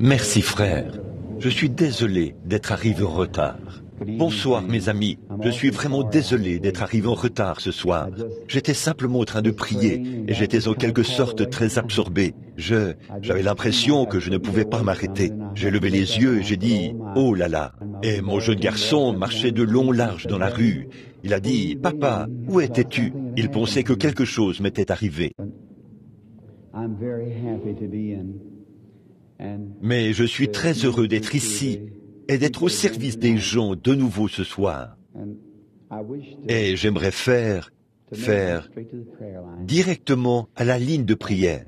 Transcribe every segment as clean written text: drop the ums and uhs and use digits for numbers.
Merci frère. Je suis désolé d'être arrivé en retard. Bonsoir mes amis, je suis vraiment désolé d'être arrivé en retard ce soir. J'étais simplement en train de prier et j'étais en quelque sorte très absorbé. J'avais l'impression que je ne pouvais pas m'arrêter. J'ai levé les yeux et j'ai dit « Oh là là !» Et mon jeune garçon marchait de long large dans la rue. Il a dit « Papa, où étais-tu » Il pensait que quelque chose m'était arrivé. Mais je suis très heureux d'être ici et d'être au service des gens de nouveau ce soir. Et j'aimerais faire directement à la ligne de prière.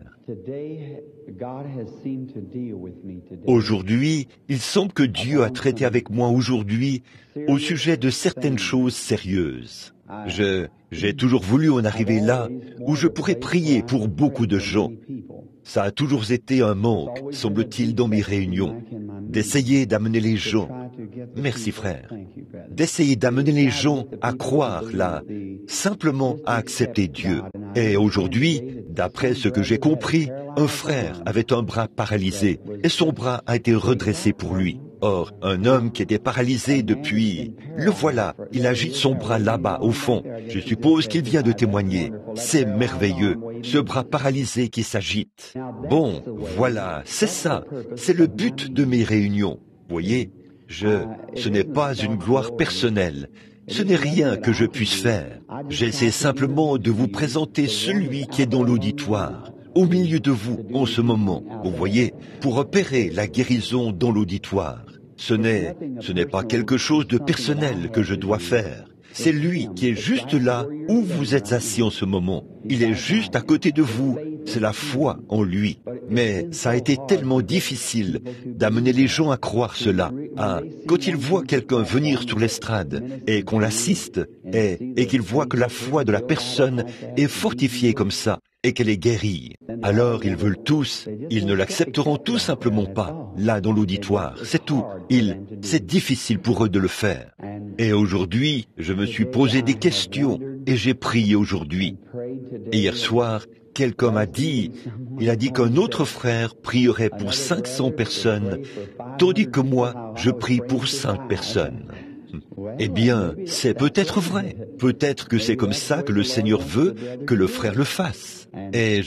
Aujourd'hui, il semble que Dieu a traité avec moi aujourd'hui au sujet de certaines choses sérieuses. J'ai toujours voulu en arriver là où je pourrais prier pour beaucoup de gens. Ça a toujours été un manque, semble-t-il, dans mes réunions, d'essayer d'amener les gens, merci frère, d'essayer d'amener les gens à croire là, simplement à accepter Dieu. Et aujourd'hui, d'après ce que j'ai compris, un frère avait un bras paralysé et son bras a été redressé pour lui. Or, un homme qui était paralysé depuis, le voilà, il agite son bras là-bas au fond. Je suppose qu'il vient de témoigner. C'est merveilleux, ce bras paralysé qui s'agite. Bon, voilà, c'est ça, c'est le but de mes réunions. Voyez, ce n'est pas une gloire personnelle. Ce n'est rien que je puisse faire. J'essaie simplement de vous présenter celui qui est dans l'auditoire, au milieu de vous en ce moment, vous voyez, pour opérer la guérison dans l'auditoire. Ce n'est pas quelque chose de personnel que je dois faire. C'est lui qui est juste là où vous êtes assis en ce moment. Il est juste à côté de vous. C'est la foi en lui. Mais ça a été tellement difficile d'amener les gens à croire cela. Quand ils voient quelqu'un venir sur l'estrade et qu'on l'assiste et qu'ils voient que la foi de la personne est fortifiée comme ça et qu'elle est guérie, alors ils veulent tous, ils ne l'accepteront tout simplement pas, là dans l'auditoire, c'est tout. C'est difficile pour eux de le faire. Et aujourd'hui, je me suis posé des questions et j'ai prié aujourd'hui. Et hier soir, quelqu'un m'a dit, il a dit qu'un autre frère prierait pour 500 personnes, tandis que moi, je prie pour 5 personnes. Eh bien, c'est peut-être vrai. Peut-être que c'est comme ça que le Seigneur veut que le frère le fasse. Et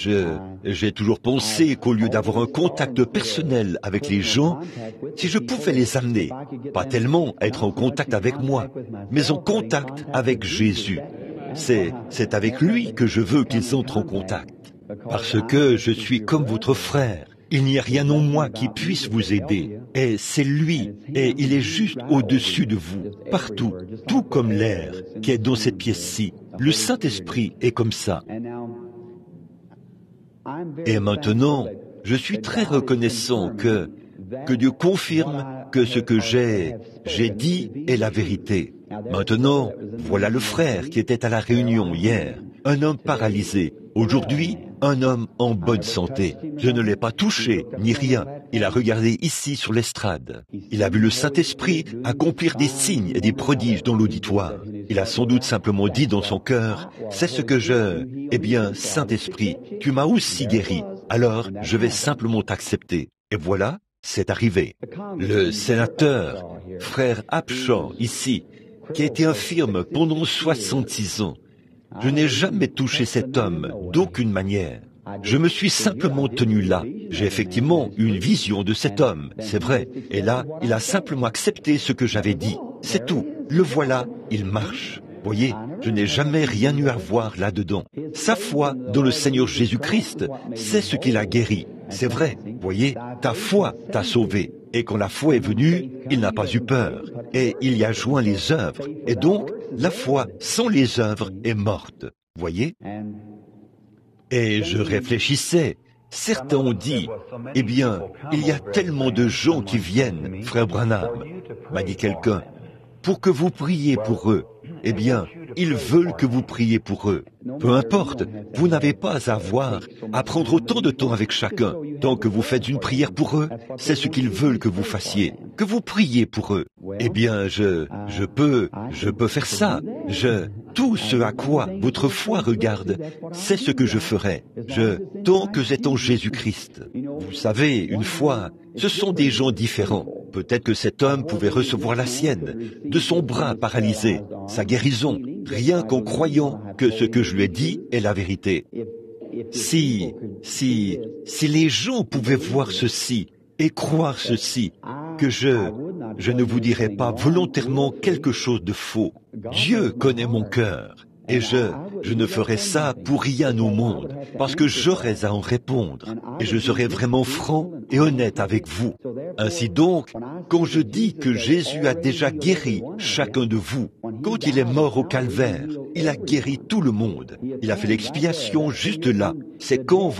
j'ai toujours pensé qu'au lieu d'avoir un contact personnel avec les gens, si je pouvais les amener, pas tellement être en contact avec moi, mais en contact avec Jésus. C'est avec lui que je veux qu'ils entrent en contact. Parce que je suis comme votre frère. Il n'y a rien en moi qui puisse vous aider. Et c'est lui. Et il est juste au-dessus de vous, partout, tout comme l'air qui est dans cette pièce-ci. Le Saint-Esprit est comme ça. Et maintenant, je suis très reconnaissant que Dieu confirme que ce que j'ai dit est la vérité. Maintenant, voilà le frère qui était à la réunion hier, un homme paralysé. Aujourd'hui, un homme en bonne santé. Je ne l'ai pas touché, ni rien. Il a regardé ici sur l'estrade. Il a vu le Saint-Esprit accomplir des signes et des prodiges dans l'auditoire. Il a sans doute simplement dit dans son cœur, c'est ce que Eh bien, Saint-Esprit, tu m'as aussi guéri. Alors, je vais simplement t'accepter. Et voilà, c'est arrivé. Le sénateur, frère Abshaw, ici, qui a été infirme pendant 66 ans. Je n'ai jamais touché cet homme d'aucune manière. Je me suis simplement tenu là. J'ai effectivement eu une vision de cet homme, c'est vrai. Et là, il a simplement accepté ce que j'avais dit. C'est tout. Le voilà, il marche. Voyez, je n'ai jamais rien eu à voir là-dedans. Sa foi dans le Seigneur Jésus-Christ, c'est ce qui l'a guéri. C'est vrai, voyez, ta foi t'a sauvé. Et quand la foi est venue, il n'a pas eu peur. Et il y a joint les œuvres. Et donc, la foi sans les œuvres est morte. Voyez? Et je réfléchissais. Certains ont dit, eh bien, il y a tellement de gens qui viennent, frère Branham, m'a dit quelqu'un, pour que vous priez pour eux. Eh bien, Ils veulent que vous priez pour eux. Peu importe, vous n'avez pas à prendre autant de temps avec chacun. Tant que vous faites une prière pour eux, c'est ce qu'ils veulent que vous fassiez, que vous priez pour eux. Eh bien, je peux faire ça. Tout ce à quoi votre foi regarde, c'est ce que je ferai. Tant que c'est en Jésus-Christ. Vous savez, une fois, ce sont des gens différents. Peut-être que cet homme pouvait recevoir la sienne, de son bras paralysé, sa guérison, rien qu'en croyant que ce que je lui ai dit est la vérité. Si les gens pouvaient voir ceci et croire ceci, que je ne vous dirais pas volontairement quelque chose de faux. Dieu connaît mon cœur. Et je ne ferai ça pour rien au monde, parce que j'aurais à en répondre, et je serai vraiment franc et honnête avec vous. Ainsi donc, quand je dis que Jésus a déjà guéri chacun de vous, quand il est mort au calvaire, il a guéri tout le monde. Il a fait l'expiation juste là. C'est quand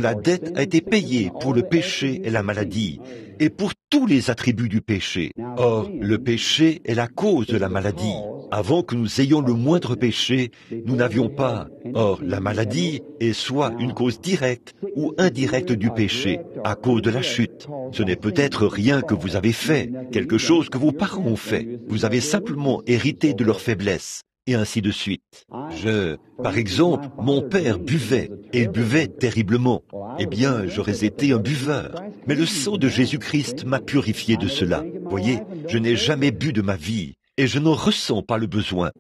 la dette a été payée pour le péché et la maladie, et pour tous les attributs du péché. Or, le péché est la cause de la maladie. Avant que nous ayons le moindre péché, nous n'avions pas. Or, la maladie est soit une cause directe ou indirecte du péché, à cause de la chute. Ce n'est peut-être rien que vous avez fait, quelque chose que vos parents ont fait. Vous avez simplement hérité de leur faiblesse. Et ainsi de suite. Par exemple, mon père buvait, et il buvait terriblement. Eh bien, j'aurais été un buveur. Mais le sang de Jésus-Christ m'a purifié de cela. Voyez, je n'ai jamais bu de ma vie. Et je n'en ressens pas le besoin.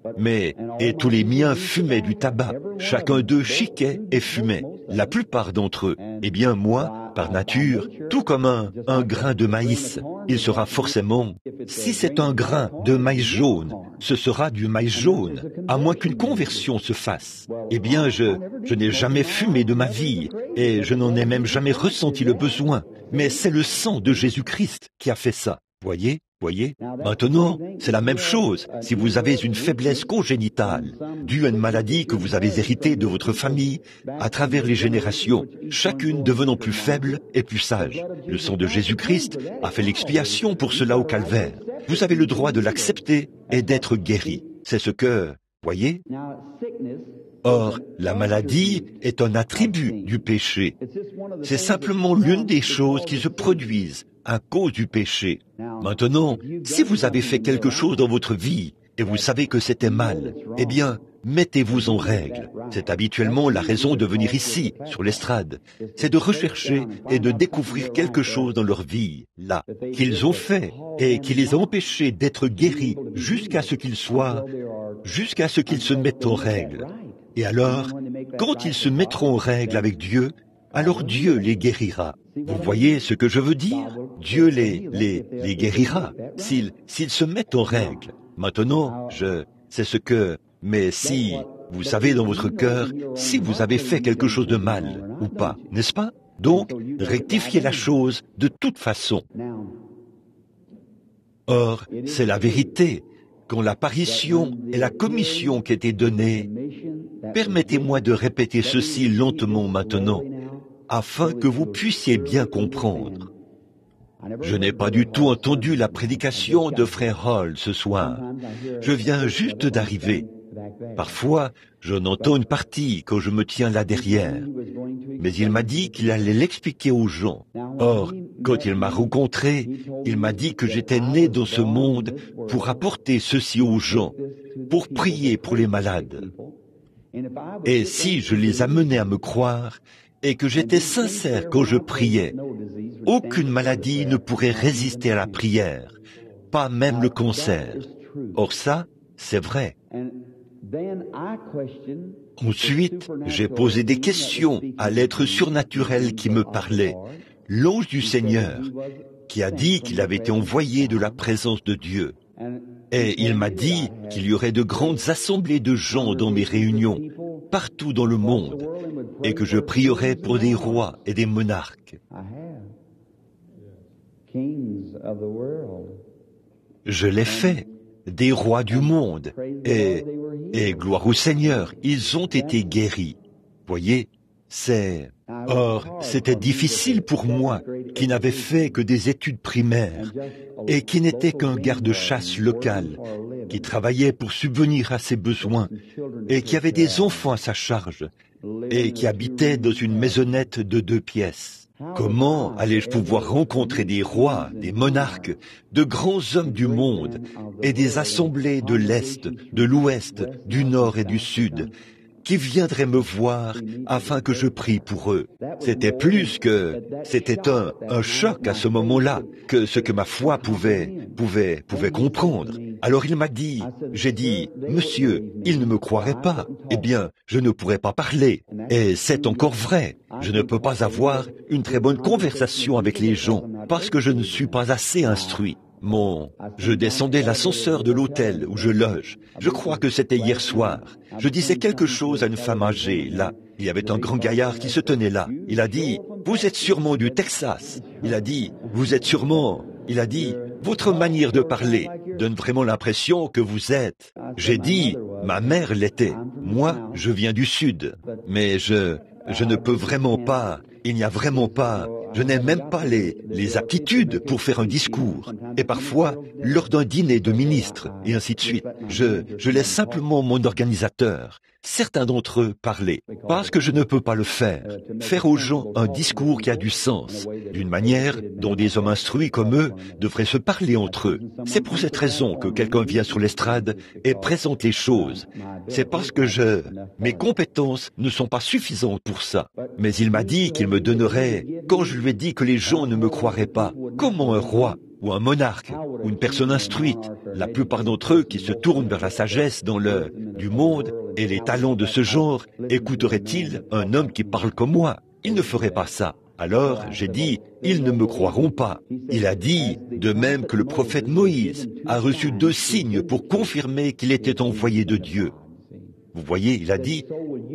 Et tous les miens fumaient du tabac. Chacun d'eux chiquait et fumait. La plupart d'entre eux. Eh bien, moi, par nature, tout comme un grain de maïs, il sera forcément, si c'est un grain de maïs jaune, ce sera du maïs jaune, à moins qu'une conversion se fasse. Eh bien, je n'ai jamais fumé de ma vie, et je n'en ai même jamais ressenti le besoin. Mais c'est le sang de Jésus-Christ qui a fait ça. Voyez? Maintenant, c'est la même chose si vous avez une faiblesse congénitale, due à une maladie que vous avez héritée de votre famille à travers les générations, chacune devenant plus faible et plus sage. Le sang de Jésus-Christ a fait l'expiation pour cela au calvaire. Vous avez le droit de l'accepter et d'être guéri. C'est ce que, voyez? Or, la maladie est un attribut du péché. C'est simplement l'une des choses qui se produisent à cause du péché. Maintenant, si vous avez fait quelque chose dans votre vie et vous savez que c'était mal, eh bien, mettez-vous en règle. C'est habituellement la raison de venir ici, sur l'estrade. C'est de rechercher et de découvrir quelque chose dans leur vie, là, qu'ils ont fait et qui les a empêchés d'être guéris jusqu'à ce qu'ils se mettent en règle. Et alors, quand ils se mettront en règle avec Dieu, alors Dieu les guérira. Vous voyez ce que je veux dire? Dieu les guérira s'ils se mettent en règle. Maintenant, mais si vous savez dans votre cœur si vous avez fait quelque chose de mal ou pas, n'est-ce pas? Donc, rectifiez la chose de toute façon. Or, c'est la vérité. Quand l'apparition et la commission qui étaient données, permettez-moi de répéter ceci lentement maintenant, afin que vous puissiez bien comprendre. Je n'ai pas du tout entendu la prédication de Frère Hall ce soir. Je viens juste d'arriver. Parfois, j'en entends une partie quand je me tiens là derrière. Mais il m'a dit qu'il allait l'expliquer aux gens. Or, quand il m'a rencontré, il m'a dit que j'étais né dans ce monde pour apporter ceci aux gens, pour prier pour les malades. Et si je les amenais à me croire, et que j'étais sincère quand je priais, aucune maladie ne pourrait résister à la prière, pas même le cancer. Or ça, c'est vrai. Ensuite, j'ai posé des questions à l'être surnaturel qui me parlait, l'ange du Seigneur, qui a dit qu'il avait été envoyé de la présence de Dieu. Et il m'a dit qu'il y aurait de grandes assemblées de gens dans mes réunions, partout dans le monde, et que je prierais pour des rois et des monarques. Je l'ai fait, des rois du monde, et gloire au Seigneur, ils ont été guéris. Voyez, Or, c'était difficile pour moi, qui n'avais fait que des études primaires, et qui n'était qu'un garde-chasse local, qui travaillait pour subvenir à ses besoins et qui avait des enfants à sa charge et qui habitait dans une maisonnette de 2 pièces. Comment allais-je pouvoir rencontrer des rois, des monarques, de grands hommes du monde et des assemblées de l'Est, de l'Ouest, du Nord et du Sud qui viendraient me voir afin que je prie pour eux? C'était un choc à ce moment-là que ce que ma foi pouvait comprendre. Alors il m'a dit, j'ai dit, monsieur, il ne me croirait pas. Eh bien, je ne pourrais pas parler. Et c'est encore vrai. Je ne peux pas avoir une très bonne conversation avec les gens parce que je ne suis pas assez instruit. Je descendais l'ascenseur de l'hôtel où je loge. Je crois que c'était hier soir. Je disais quelque chose à une femme âgée, là. Il y avait un grand gaillard qui se tenait là. Il a dit, vous êtes sûrement du Texas. Il a dit, votre manière de parler donne vraiment l'impression que vous êtes. J'ai dit, ma mère l'était. Moi, je viens du Sud. Mais je ne peux vraiment pas, je n'ai même pas les aptitudes pour faire un discours. Et parfois, lors d'un dîner de ministres, et ainsi de suite, je laisse simplement mon organisateur, certains d'entre eux, parler, parce que je ne peux pas le faire. Faire aux gens un discours qui a du sens, d'une manière dont des hommes instruits comme eux devraient se parler entre eux. C'est pour cette raison que quelqu'un vient sur l'estrade et présente les choses. C'est parce que mes compétences ne sont pas suffisantes pour ça. Mais il m'a dit qu'il me donnerait, quand je lui ai dit que les gens ne me croiraient pas, comment un roi ou un monarque ou une personne instruite, la plupart d'entre eux qui se tournent vers la sagesse du monde et les talents de ce genre, écouteraient-ils un homme qui parle comme moi? Ils ne feraient pas ça. Alors, j'ai dit, ils ne me croiront pas. Il a dit, de même que le prophète Moïse a reçu 2 signes pour confirmer qu'il était envoyé de Dieu. Vous voyez, il a dit,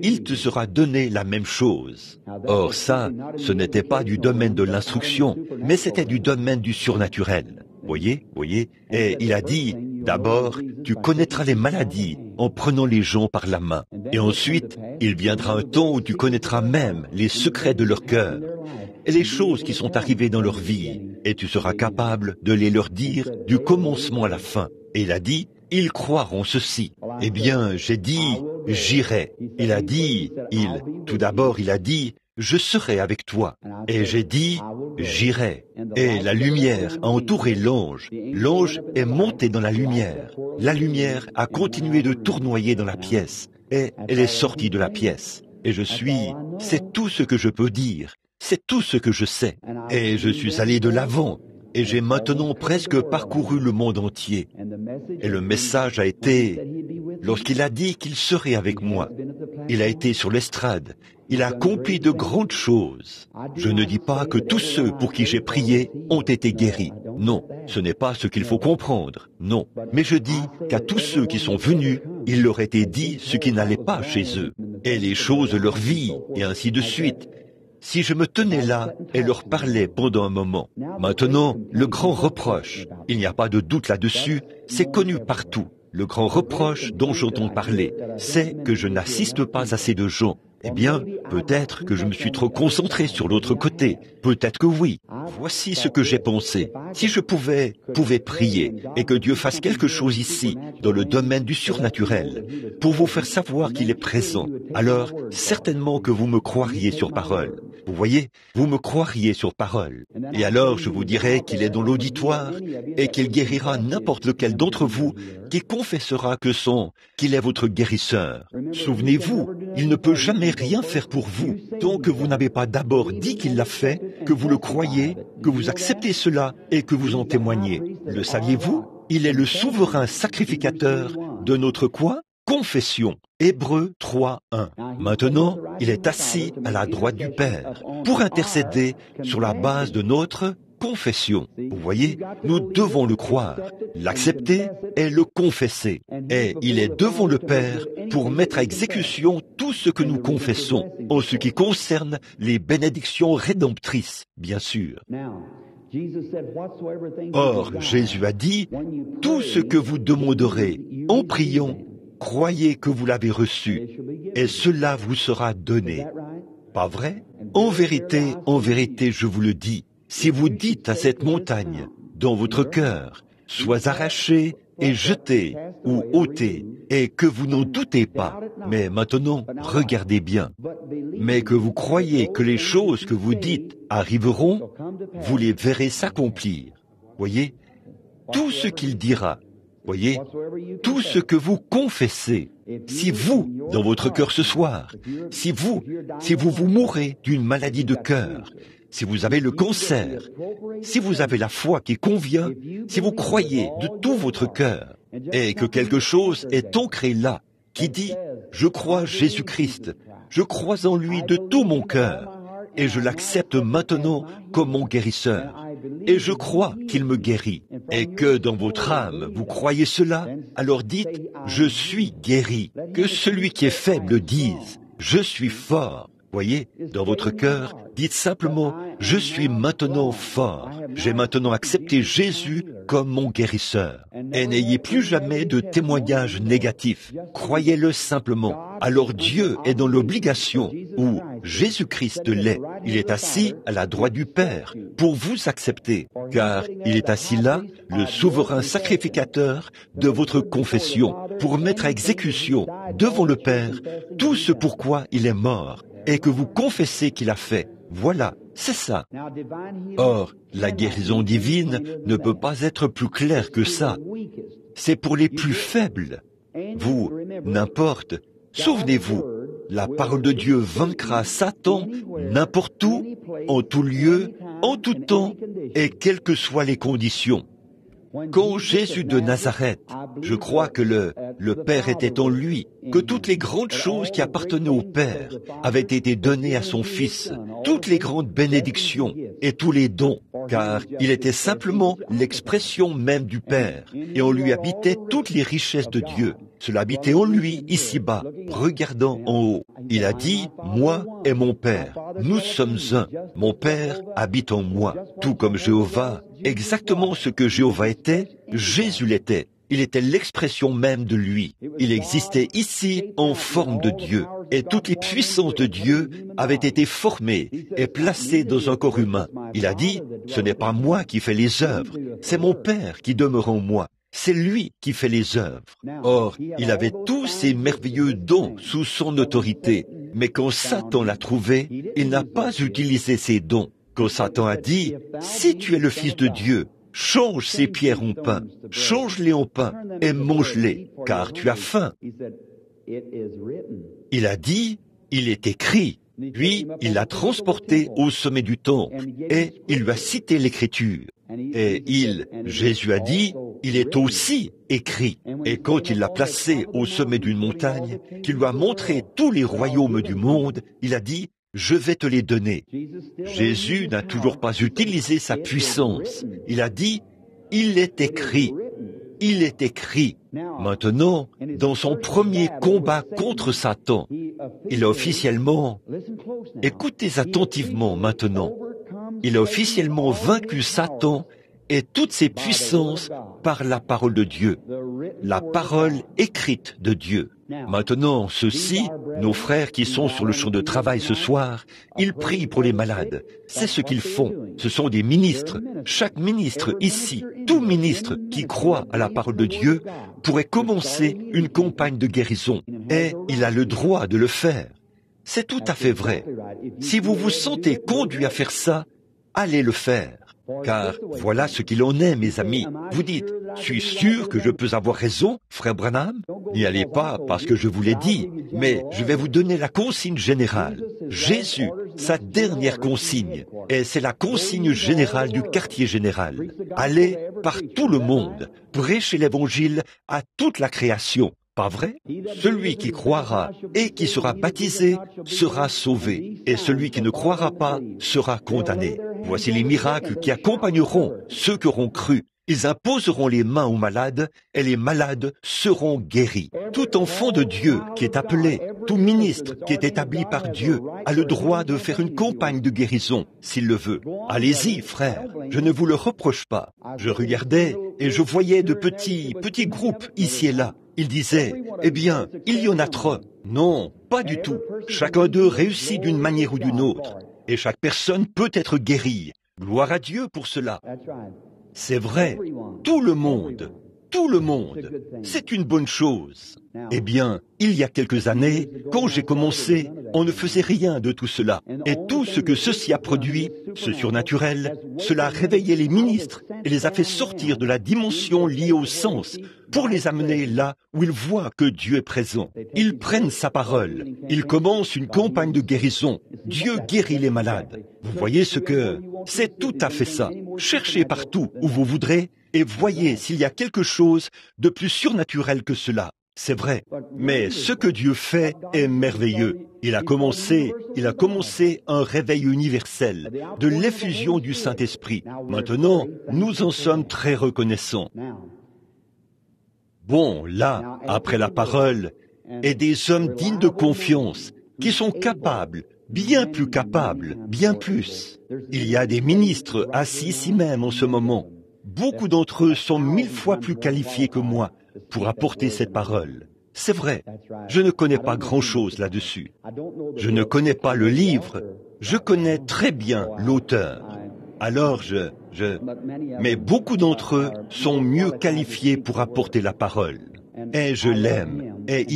il te sera donné la même chose. Or ça, ce n'était pas du domaine de l'instruction, mais c'était du domaine du surnaturel. Voyez. Et il a dit, d'abord, tu connaîtras les maladies en prenant les gens par la main. Et ensuite, il viendra un temps où tu connaîtras même les secrets de leur cœur et les choses qui sont arrivées dans leur vie. Et tu seras capable de les leur dire du commencement à la fin. Et il a dit, ils croiront ceci. Eh bien, j'ai dit, j'irai. Il a dit, je serai avec toi. Et j'ai dit, j'irai. Et la lumière a entouré l'ange. L'ange est monté dans la lumière. La lumière a continué de tournoyer dans la pièce. Et elle est sortie de la pièce. Et c'est tout ce que je peux dire. C'est tout ce que je sais. Et je suis allé de l'avant. Et j'ai maintenant presque parcouru le monde entier. Et le message a été, lorsqu'il a dit qu'il serait avec moi, il a été sur l'estrade, il a accompli de grandes choses. Je ne dis pas que tous ceux pour qui j'ai prié ont été guéris. Non, ce n'est pas ce qu'il faut comprendre. Non, mais je dis qu'à tous ceux qui sont venus, il leur était dit ce qui n'allait pas chez eux, et les choses de leur vie, et ainsi de suite. Si je me tenais là et leur parlais pendant un moment. Maintenant, le grand reproche, il n'y a pas de doute là-dessus, c'est connu partout. Le grand reproche dont j'entends parler, c'est que je n'assiste pas assez de gens. Eh bien, peut-être que je me suis trop concentré sur l'autre côté. Peut-être que oui. Voici ce que j'ai pensé. Si je pouvais prier et que Dieu fasse quelque chose ici, dans le domaine du surnaturel, pour vous faire savoir qu'il est présent, alors certainement que vous me croiriez sur parole. Vous voyez, vous me croiriez sur parole. Et alors je vous dirai qu'il est dans l'auditoire et qu'il guérira n'importe lequel d'entre vous qui confessera qu'il est votre guérisseur. Souvenez-vous, il ne peut jamais rien faire pour vous tant que vous n'avez pas d'abord dit qu'il l'a fait, que vous le croyez, que vous acceptez cela et que vous en témoignez. Le saviez-vous? Il est le souverain sacrificateur de notre quoi? Confession. Hébreux 3:1. Maintenant, il est assis à la droite du Père pour intercéder sur la base de notre confession. Vous voyez, nous devons le croire, l'accepter et le confesser. Et il est devant le Père pour mettre à exécution tout ce que nous confessons, en ce qui concerne les bénédictions rédemptrices, bien sûr. Or, Jésus a dit, « Tout ce que vous demanderez en priant, croyez que vous l'avez reçu, et cela vous sera donné. » Pas vrai? En vérité, je vous le dis, si vous dites à cette montagne, dans votre cœur, « Sois arraché est jeté ou ôté, et que vous n'en doutez pas. Mais maintenant, regardez bien. Mais que vous croyez que les choses que vous dites arriveront, vous les verrez s'accomplir. Voyez, tout ce qu'il dira, voyez, tout ce que vous confessez, si vous, dans votre cœur ce soir, si vous vous mourrez d'une maladie de cœur, si vous avez le cancer, si vous avez la foi qui convient, si vous croyez de tout votre cœur, et que quelque chose est ancré là, qui dit « Je crois Jésus-Christ, je crois en lui de tout mon cœur, et je l'accepte maintenant comme mon guérisseur, et je crois qu'il me guérit, et que dans votre âme vous croyez cela, alors dites « Je suis guéri », que celui qui est faible dise « Je suis fort ». Voyez, dans votre cœur, dites simplement « Je suis maintenant fort, j'ai maintenant accepté Jésus comme mon guérisseur ». Et n'ayez plus jamais de témoignages négatifs, croyez-le simplement. Alors Dieu est dans l'obligation, ou Jésus-Christ l'est, il est assis à la droite du Père pour vous accepter, car il est assis là, le souverain sacrificateur de votre confession, pour mettre à exécution devant le Père tout ce pourquoi il est mort, et que vous confessez qu'il a fait. Voilà, c'est ça. Or, la guérison divine ne peut pas être plus claire que ça. C'est pour les plus faibles. Vous, n'importe, souvenez-vous, la parole de Dieu vaincra Satan n'importe où, en tout lieu, en tout temps, et quelles que soient les conditions. Quand Jésus de Nazareth, je crois que le Père était en lui, que toutes les grandes choses qui appartenaient au Père avaient été données à son Fils, toutes les grandes bénédictions et tous les dons, car il était simplement l'expression même du Père, et en lui habitaient toutes les richesses de Dieu. Cela habitait en lui, ici-bas, regardant en haut. Il a dit, « Moi et mon Père, nous sommes un. Mon Père habite en moi. » Tout comme Jéhovah, exactement ce que Jéhovah était, Jésus l'était. Il était l'expression même de lui. Il existait ici en forme de Dieu. Et toutes les puissances de Dieu avaient été formées et placées dans un corps humain. Il a dit, « Ce n'est pas moi qui fais les œuvres, c'est mon Père qui demeure en moi. C'est lui qui fait les œuvres. » Or, il avait tous ces merveilleux dons sous son autorité. Mais quand Satan l'a trouvé, il n'a pas utilisé ces dons. Quand Satan a dit, « Si tu es le Fils de Dieu, change ces pierres en pain, change-les en pain et mange-les, car tu as faim. » Il a dit, « Il est écrit. » Puis, il l'a transporté au sommet du temple et il lui a cité l'Écriture. Et Jésus a dit, il est aussi écrit. Et quand il l'a placé au sommet d'une montagne, qu'il lui a montré tous les royaumes du monde, il a dit, je vais te les donner. Jésus n'a toujours pas utilisé sa puissance. Il a dit, il est écrit. Il est écrit. Maintenant, dans son premier combat contre Satan, il a officiellement, écoutez attentivement maintenant, il a officiellement vaincu Satan et toutes ses puissances par la parole de Dieu, la parole écrite de Dieu. Maintenant, ceux-ci, nos frères qui sont sur le champ de travail ce soir, ils prient pour les malades. C'est ce qu'ils font. Ce sont des ministres. Chaque ministre ici, tout ministre qui croit à la parole de Dieu, pourrait commencer une campagne de guérison. Et il a le droit de le faire. C'est tout à fait vrai. Si vous vous sentez conduit à faire ça, allez le faire. Car voilà ce qu'il en est, mes amis. Vous dites, suis sûr que je peux avoir raison, frère Branham? N'y allez pas parce que je vous l'ai dit, mais je vais vous donner la consigne générale. Jésus, sa dernière consigne, et c'est la consigne générale du quartier général. Allez par tout le monde, prêchez l'évangile à toute la création. Pas vrai? Celui qui croira et qui sera baptisé sera sauvé, et celui qui ne croira pas sera condamné. Voici les miracles qui accompagneront ceux qui auront cru. Ils imposeront les mains aux malades, et les malades seront guéris. Tout enfant de Dieu qui est appelé, tout ministre qui est établi par Dieu, a le droit de faire une campagne de guérison, s'il le veut. Allez-y, frère, je ne vous le reproche pas. Je regardais et je voyais de petits groupes ici et là. Il disait, eh bien, il y en a trop. Non, pas du tout. Chacun d'eux réussit d'une manière ou d'une autre. Et chaque personne peut être guérie. Gloire à Dieu pour cela. C'est vrai, tout le monde. tout le monde. C'est une bonne chose. Eh bien, il y a quelques années, quand j'ai commencé, on ne faisait rien de tout cela. Et tout ce que ceci a produit, ce surnaturel, cela a réveillé les ministres et les a fait sortir de la dimension liée au sens pour les amener là où ils voient que Dieu est présent. Ils prennent sa parole. Ils commencent une campagne de guérison. Dieu guérit les malades. Vous voyez ce que... C'est tout à fait ça. Cherchez partout où vous voudrez et voyez s'il y a quelque chose de plus surnaturel que cela. C'est vrai, mais ce que Dieu fait est merveilleux. Il a commencé un réveil universel de l'effusion du Saint-Esprit. Maintenant, nous en sommes très reconnaissants. Bon, là, après la parole, et des hommes dignes de confiance, qui sont capables, bien plus capables, bien plus. Il y a des ministres assis ici même en ce moment. Beaucoup d'entre eux sont 1000 fois plus qualifiés que moi pour apporter cette parole. C'est vrai, je ne connais pas grand-chose là-dessus. Je ne connais pas le livre, je connais très bien l'auteur. Alors mais beaucoup d'entre eux sont mieux qualifiés pour apporter la parole. Et je l'aime. Et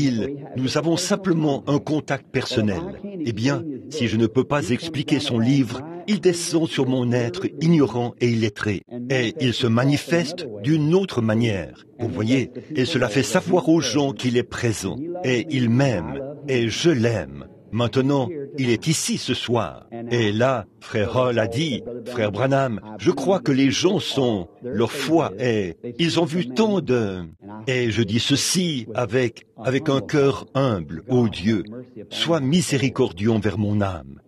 nous avons simplement un contact personnel. Eh bien, si je ne peux pas expliquer son livre, il descend sur mon être ignorant et illettré. Et il se manifeste d'une autre manière. Vous voyez, et cela fait savoir aux gens qu'il est présent. Et il m'aime. Et je l'aime. Maintenant, il est ici ce soir. Et là, frère Hall a dit, frère Branham, je crois que les gens leur foi est, ils ont vu tant de... Et je dis ceci avec un cœur humble, ô Dieu, sois miséricordieux envers mon âme.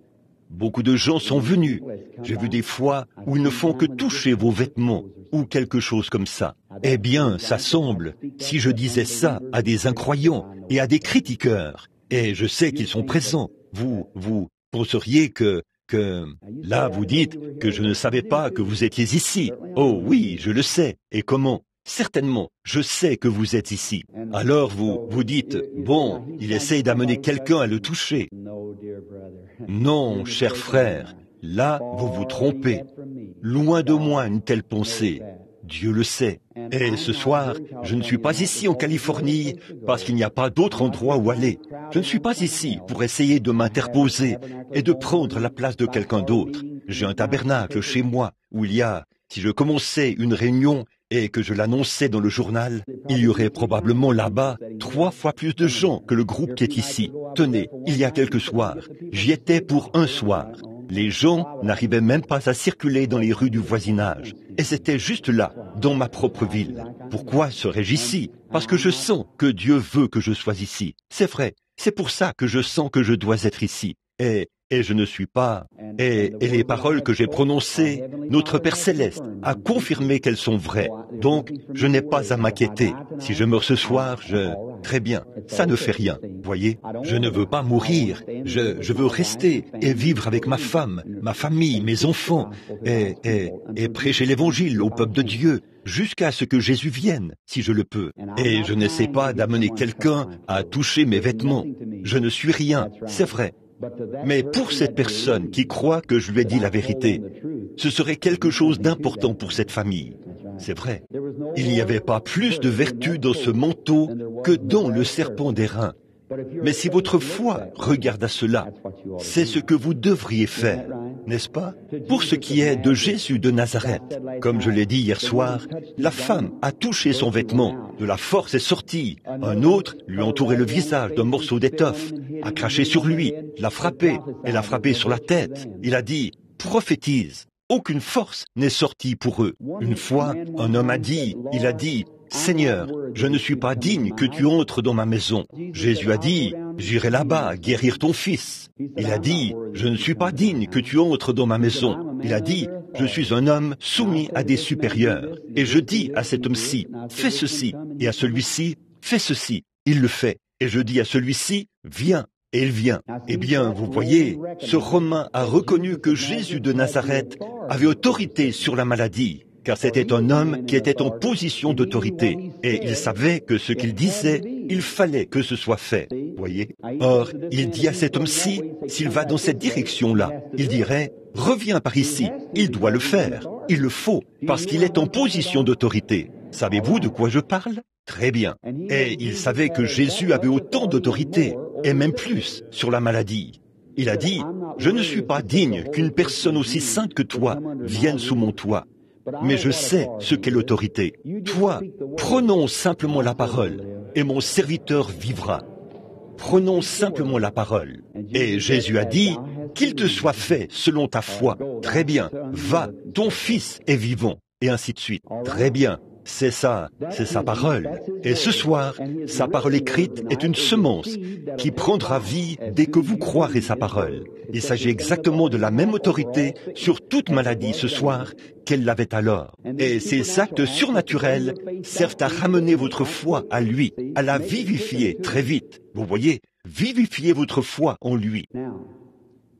Beaucoup de gens sont venus. J'ai vu des fois où ils ne font que toucher vos vêtements ou quelque chose comme ça. Eh bien, ça semble, si je disais ça à des incroyants et à des critiqueurs, et je sais qu'ils sont présents. Vous penseriez que là, vous dites que je ne savais pas que vous étiez ici. Oh oui, je le sais. Et comment? Certainement, je sais que vous êtes ici. Alors vous dites, bon, il essaye d'amener quelqu'un à le toucher. Non, cher frère, là, vous vous trompez. Loin de moi une telle pensée. Dieu le sait. Et ce soir, je ne suis pas ici en Californie parce qu'il n'y a pas d'autre endroit où aller. Je ne suis pas ici pour essayer de m'interposer et de prendre la place de quelqu'un d'autre. J'ai un tabernacle chez moi où il y a, si je commençais une réunion et que je l'annonçais dans le journal, il y aurait probablement là-bas 3 fois plus de gens que le groupe qui est ici. Tenez, il y a quelques soirs, j'y étais pour un soir. Les gens n'arrivaient même pas à circuler dans les rues du voisinage. Et c'était juste là, dans ma propre ville. Pourquoi serais-je ici? Parce que je sens que Dieu veut que je sois ici. C'est vrai, c'est pour ça que je sens que je dois être ici. Et je ne suis pas... Et les paroles que j'ai prononcées, notre Père Céleste a confirmé qu'elles sont vraies. Donc, je n'ai pas à m'inquiéter. Si je meurs ce soir, Très bien, ça ne fait rien, voyez. Je ne veux pas mourir. Je veux rester et vivre avec ma femme, ma famille, mes enfants, et prêcher l'Évangile au peuple de Dieu, jusqu'à ce que Jésus vienne, si je le peux. Et je n'essaie pas d'amener quelqu'un à toucher mes vêtements. Je ne suis rien, c'est vrai. Mais pour cette personne qui croit que je lui ai dit la vérité, ce serait quelque chose d'important pour cette famille. C'est vrai. Il n'y avait pas plus de vertu dans ce manteau que dans le serpent d'airain. Mais si votre foi regarde à cela, c'est ce que vous devriez faire, n'est-ce pas? Pour ce qui est de Jésus de Nazareth, comme je l'ai dit hier soir, la femme a touché son vêtement, de la force est sortie. Un autre lui entourait le visage d'un morceau d'étoffe, a craché sur lui, l'a frappé, et l'a frappé sur la tête. Il a dit, prophétise. Aucune force n'est sortie pour eux. Une fois, un homme a dit, Seigneur, je ne suis pas digne que tu entres dans ma maison. Jésus a dit, j'irai là-bas guérir ton fils. Il a dit, je ne suis pas digne que tu entres dans ma maison. Il a dit, je suis un homme soumis à des supérieurs. Et je dis à cet homme-ci, fais ceci, et à celui-ci, fais ceci. Il le fait. Et je dis à celui-ci, viens. Et il vient. Eh bien, vous voyez, ce Romain a reconnu que Jésus de Nazareth avait autorité sur la maladie, car c'était un homme qui était en position d'autorité. Et il savait que ce qu'il disait, il fallait que ce soit fait. Voyez. Or, il dit à cet homme-ci, s'il va dans cette direction-là, il dirait, reviens par ici. Il doit le faire. Il le faut, parce qu'il est en position d'autorité. Savez-vous de quoi je parle? Très bien. Et il savait que Jésus avait autant d'autorité, et même plus, sur la maladie. Il a dit, « Je ne suis pas digne qu'une personne aussi sainte que toi vienne sous mon toit. Mais je sais ce qu'est l'autorité. Toi, prononce simplement la parole, et mon serviteur vivra. » Prononce simplement la parole. Et Jésus a dit, « Qu'il te soit fait selon ta foi. Très bien, va, ton fils est vivant. » Et ainsi de suite. Très bien. C'est ça, c'est sa parole. Et ce soir, sa parole écrite est une semence qui prendra vie dès que vous croirez sa parole. Il s'agit exactement de la même autorité sur toute maladie ce soir qu'elle l'avait alors. Et ces actes surnaturels servent à ramener votre foi à lui, à la vivifier très vite. Vous voyez, vivifiez votre foi en lui.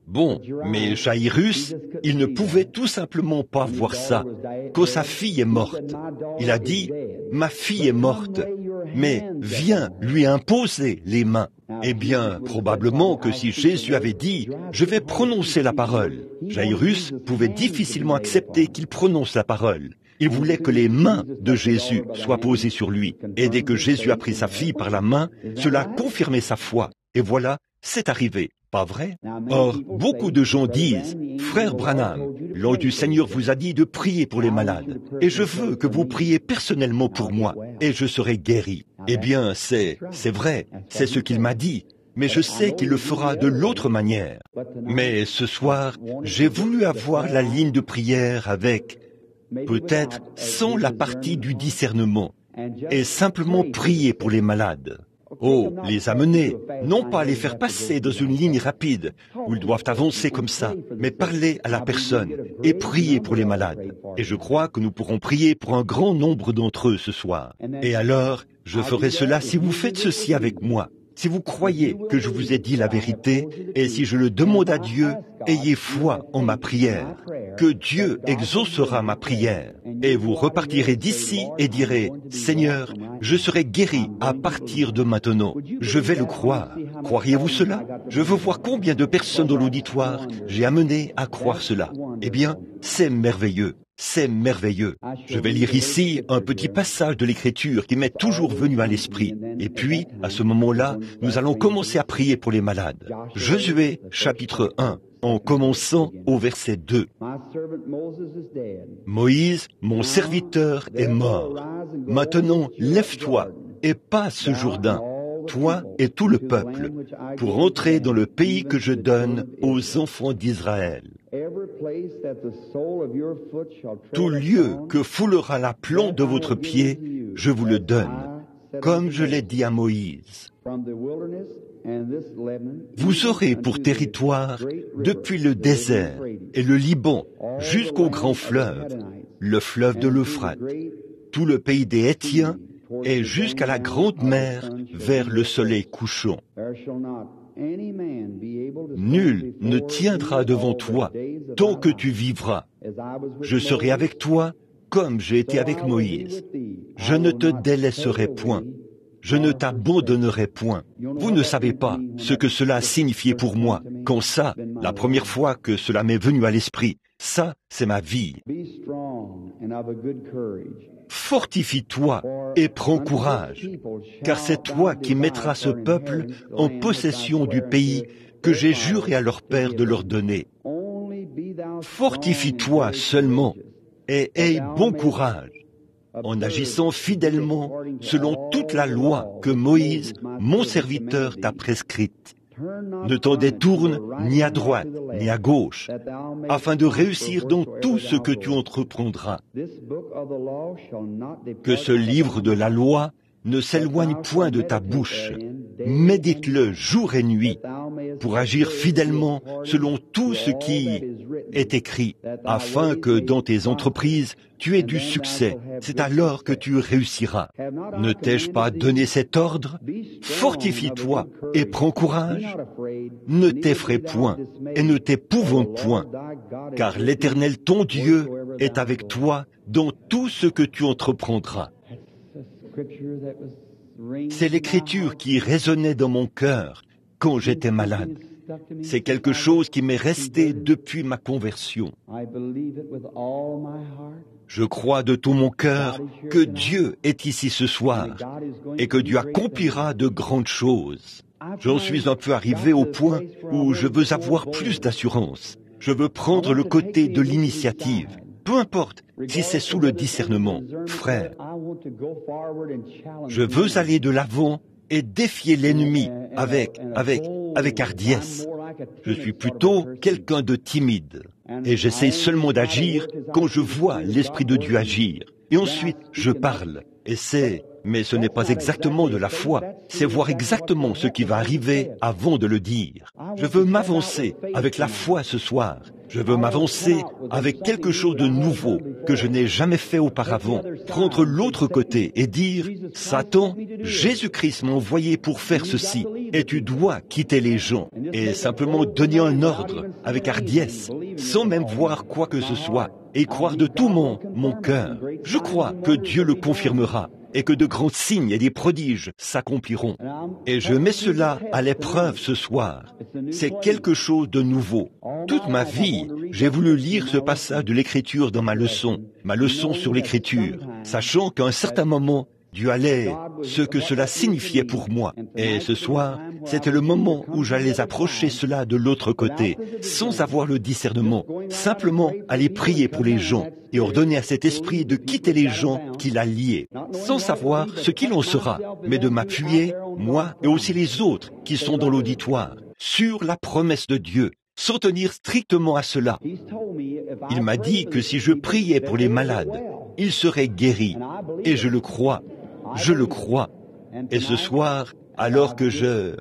Bon, mais Jairus, il ne pouvait tout simplement pas voir ça, que sa fille est morte. Il a dit, « Ma fille est morte, mais viens lui imposer les mains. » Eh bien, probablement que si Jésus avait dit, « Je vais prononcer la parole », Jairus pouvait difficilement accepter qu'il prononce la parole. Il voulait que les mains de Jésus soient posées sur lui. Et dès que Jésus a pris sa fille par la main, cela confirmait sa foi. Et voilà, c'est arrivé. Pas vrai? Or, beaucoup de gens disent, « Frère Branham, l'ange du Seigneur vous a dit de prier pour les malades, et je veux que vous priez personnellement pour moi, et je serai guéri. » Eh bien, c'est vrai, c'est ce qu'il m'a dit, mais je sais qu'il le fera de l'autre manière. Mais ce soir, j'ai voulu avoir la ligne de prière avec, peut-être sans la partie du discernement, et simplement prier pour les malades. Oh, les amener, non pas les faire passer dans une ligne rapide où ils doivent avancer comme ça, mais parler à la personne et prier pour les malades. Et je crois que nous pourrons prier pour un grand nombre d'entre eux ce soir. Et alors, je ferai cela si vous faites ceci avec moi. Si vous croyez que je vous ai dit la vérité, et si je le demande à Dieu, ayez foi en ma prière, que Dieu exaucera ma prière, et vous repartirez d'ici et direz, « Seigneur, je serai guéri à partir de maintenant. » Je vais le croire. Croiriez-vous cela? Je veux voir combien de personnes dans l'auditoire j'ai amené à croire cela. Eh bien, c'est merveilleux. C'est merveilleux. Je vais lire ici un petit passage de l'Écriture qui m'est toujours venu à l'esprit. Et puis, à ce moment-là, nous allons commencer à prier pour les malades. Josué, chapitre 1, en commençant au verset 2. Moïse, mon serviteur, est mort. Maintenant, lève-toi et passe ce Jourdain, toi et tout le peuple, pour entrer dans le pays que je donne aux enfants d'Israël. Tout lieu que foulera la plante de votre pied, je vous le donne, comme je l'ai dit à Moïse. Vous aurez pour territoire depuis le désert et le Liban jusqu'au grand fleuve, le fleuve de l'Euphrate, tout le pays des Hétiens et jusqu'à la grande mer vers le soleil couchant. Nul ne tiendra devant toi tant que tu vivras. Je serai avec toi comme j'ai été avec Moïse. Je ne te délaisserai point. Je ne t'abandonnerai point. Vous ne savez pas ce que cela a signifié pour moi. Quand ça, la première fois que cela m'est venu à l'esprit, ça, c'est ma vie. Fortifie-toi et prends courage, car c'est toi qui mettras ce peuple en possession du pays que j'ai juré à leur père de leur donner. Fortifie-toi seulement et aie bon courage, en agissant fidèlement selon toute la loi que Moïse, mon serviteur, t'a prescrite. Ne t'en détourne ni à droite ni à gauche, afin de réussir dans tout ce que tu entreprendras. Que ce livre de la loi ne s'éloigne point de ta bouche. Médite-le jour et nuit pour agir fidèlement selon tout ce qui est écrit, afin que dans tes entreprises, tu aies du succès. C'est alors que tu réussiras. Ne t'ai-je pas donné cet ordre? Fortifie-toi et prends courage. Ne t'effraie point et ne t'épouvante point, car l'Éternel ton Dieu est avec toi dans tout ce que tu entreprendras. C'est l'écriture qui résonnait dans mon cœur quand j'étais malade. C'est quelque chose qui m'est resté depuis ma conversion. Je crois de tout mon cœur que Dieu est ici ce soir et que Dieu accomplira de grandes choses. J'en suis un peu arrivé au point où je veux avoir plus d'assurance. Je veux prendre le côté de l'initiative. Peu importe si c'est sous le discernement, frère. Je veux aller de l'avant et défier l'ennemi avec hardiesse. Je suis plutôt quelqu'un de timide et j'essaie seulement d'agir quand je vois l'Esprit de Dieu agir. Et ensuite, je parle. Mais ce n'est pas exactement de la foi, c'est voir exactement ce qui va arriver avant de le dire. Je veux m'avancer avec la foi ce soir. Je veux m'avancer avec quelque chose de nouveau que je n'ai jamais fait auparavant. Prendre l'autre côté et dire, Satan, Jésus-Christ m'a envoyé pour faire ceci et tu dois quitter les gens. Et simplement donner un ordre avec hardiesse, sans même voir quoi que ce soit et croire de tout mon cœur. Je crois que Dieu le confirmera et que de grands signes et des prodiges s'accompliront. Et je mets cela à l'épreuve ce soir. C'est quelque chose de nouveau. Toute ma vie, j'ai voulu lire ce passage de l'Écriture dans ma leçon sur l'Écriture, sachant qu'à un certain moment, Dieu allait, ce que cela signifiait pour moi. Et ce soir, c'était le moment où j'allais approcher cela de l'autre côté, sans avoir le discernement, simplement aller prier pour les gens et ordonner à cet esprit de quitter les gens qui l'a lié, sans savoir ce qu'il en sera, mais de m'appuyer, moi et aussi les autres qui sont dans l'auditoire, sur la promesse de Dieu, sans tenir strictement à cela. Il m'a dit que si je priais pour les malades, ils seraient guéris. Et je le crois. Je le crois. Et ce soir, alors que je